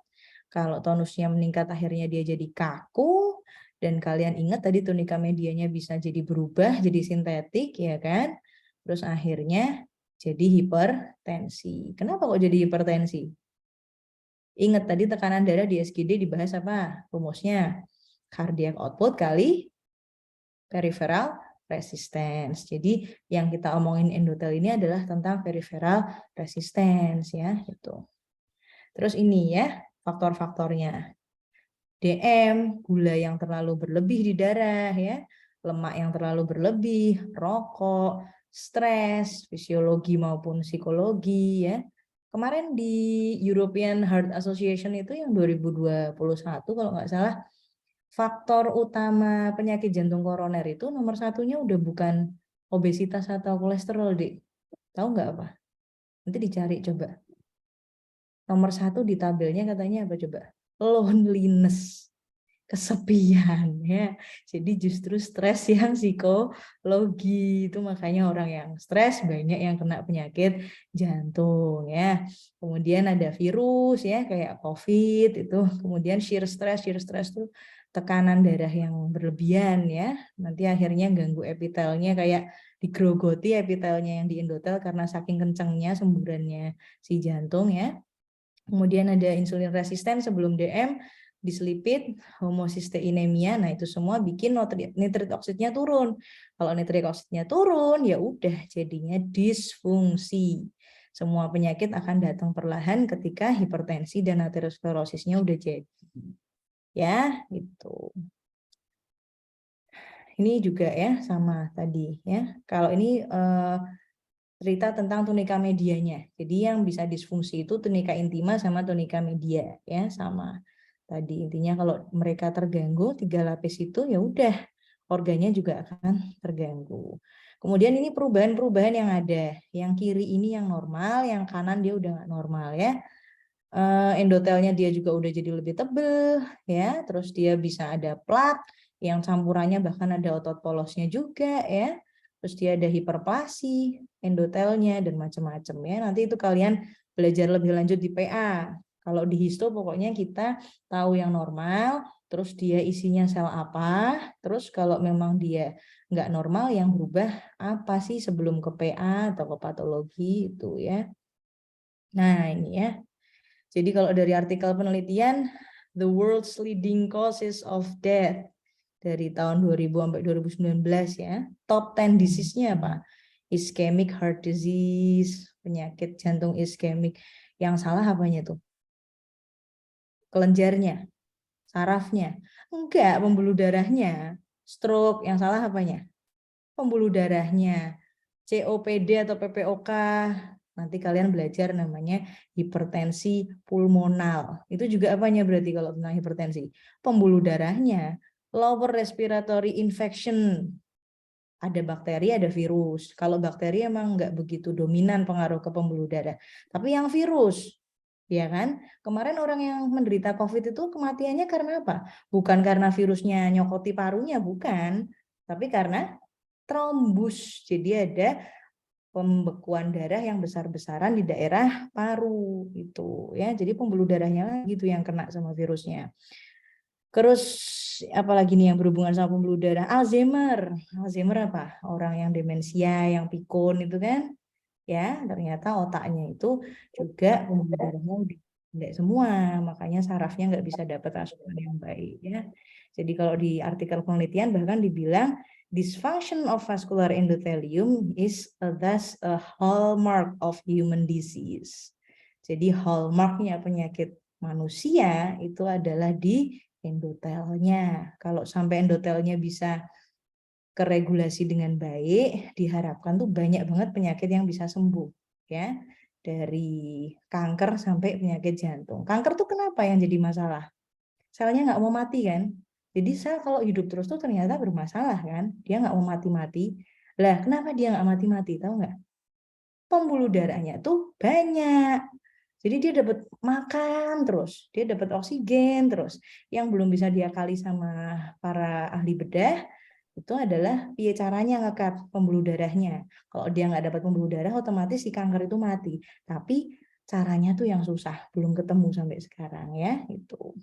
Kalau tonusnya meningkat akhirnya dia jadi kaku. Dan kalian ingat tadi tunika medianya bisa jadi berubah, jadi sintetik ya kan. Terus akhirnya jadi hipertensi. Kenapa kok jadi hipertensi? Ingat tadi tekanan darah di SGD dibahas apa? Rumusnya cardiac output kali peripheral resistance. Jadi yang kita omongin endotel ini adalah tentang peripheral resistance ya, gitu. Terus ini ya faktor-faktornya. DM, gula yang terlalu berlebih di darah ya, lemak yang terlalu berlebih, rokok, stres, fisiologi maupun psikologi ya. Kemarin di European Heart Association itu yang 2021 kalau nggak salah, faktor utama penyakit jantung koroner itu nomor satunya udah bukan obesitas atau kolesterol, Dik. Tahu nggak apa? Nanti dicari coba. Nomor satu di tabelnya katanya apa coba? Loneliness, kesepian ya. Jadi justru stres yang psikologi itu, makanya orang yang stres banyak yang kena penyakit jantung ya. Kemudian ada virus ya kayak COVID itu. Kemudian shear stress itu tekanan darah yang berlebihan ya. Nanti akhirnya ganggu epitelnya, kayak digrogoti epitelnya yang di endotel karena saking kencangnya semburannya si jantung ya. Kemudian ada insulin resisten sebelum DM, diselipid, homosisteinemia. Nah, itu semua bikin nitrit oksidnya turun. Kalau nitrit oksidnya turun, ya udah jadinya disfungsi. Semua penyakit akan datang perlahan ketika hipertensi dan aterosklerosisnya udah jadi. Ya, gitu. Ini juga ya sama tadi ya. Kalau ini cerita tentang tunika medianya. Jadi yang bisa disfungsi itu tunika intima sama tunika media ya, sama. Tadi intinya kalau mereka terganggu 3 lapis itu ya udah organnya juga akan terganggu. Kemudian ini perubahan-perubahan yang ada. Yang kiri ini yang normal, yang kanan dia udah nggak normal ya. Endotelnya dia juga udah jadi lebih tebel ya. Terus dia bisa ada plak yang campurannya, bahkan ada otot polosnya juga ya. Terus dia ada hiperplasi endotelnya dan macam-macam ya. Nanti itu kalian belajar lebih lanjut di PA. Kalau di histo pokoknya kita tahu yang normal, terus dia isinya sel apa, terus kalau memang dia nggak normal yang berubah apa sih sebelum ke PA atau ke patologi itu ya. Nah ini ya. Jadi kalau dari artikel penelitian, the world's leading causes of death dari tahun 2000 sampai 2019 ya. Top 10 disease-nya apa? Ischemic heart disease, penyakit jantung ischemic. Yang salah apanya tuh? Kelenjarnya, sarafnya. Enggak, pembuluh darahnya. Stroke, yang salah apanya? Pembuluh darahnya. COPD atau PPOK, nanti kalian belajar namanya hipertensi pulmonal. Itu juga apanya berarti kalau tentang hipertensi? Pembuluh darahnya. Lower respiratory infection. Ada bakteri, ada virus. Kalau bakteri emang nggak begitu dominan pengaruh ke pembuluh darah. Tapi yang virus, ya kan? Kemarin orang yang menderita COVID itu kematiannya karena apa? Bukan karena virusnya nyokoti parunya, bukan. Tapi karena trombus. Jadi ada pembekuan darah yang besar-besaran di daerah paru gitu ya. Jadi pembuluh darahnya gitu yang kena sama virusnya. Terus apalagi nih yang berhubungan sama pembuluh darah? Alzheimer. Alzheimer apa? Orang yang demensia, yang pikun itu kan. Ya, ternyata otaknya itu juga pembuluh darahnya udah pendek semua, makanya sarafnya nggak bisa dapat asupan yang baik ya. Jadi kalau di artikel penelitian bahkan dibilang dysfunction of vascular endothelium is thus a hallmark of human disease. Jadi hallmarknya penyakit manusia itu adalah di endotelnya. Kalau sampai endotelnya bisa keregulasi dengan baik, diharapkan tuh banyak banget penyakit yang bisa sembuh ya. Dari kanker sampai penyakit jantung. Kanker tuh kenapa yang jadi masalah? Selnya nggak mau mati kan? Jadi sel kalau hidup terus tuh ternyata bermasalah kan? Dia nggak mau mati-mati. Lah, kenapa dia nggak mati-mati? Tahu nggak? Pembuluh darahnya tuh banyak. Jadi dia dapat makan terus, dia dapat oksigen terus. Yang belum bisa diakali sama para ahli bedah itu adalah piye caranya ngekat pembuluh darahnya. Kalau dia nggak dapat pembuluh darah, otomatis si kanker itu mati. Tapi caranya tuh yang susah, belum ketemu sampai sekarang ya. Itu.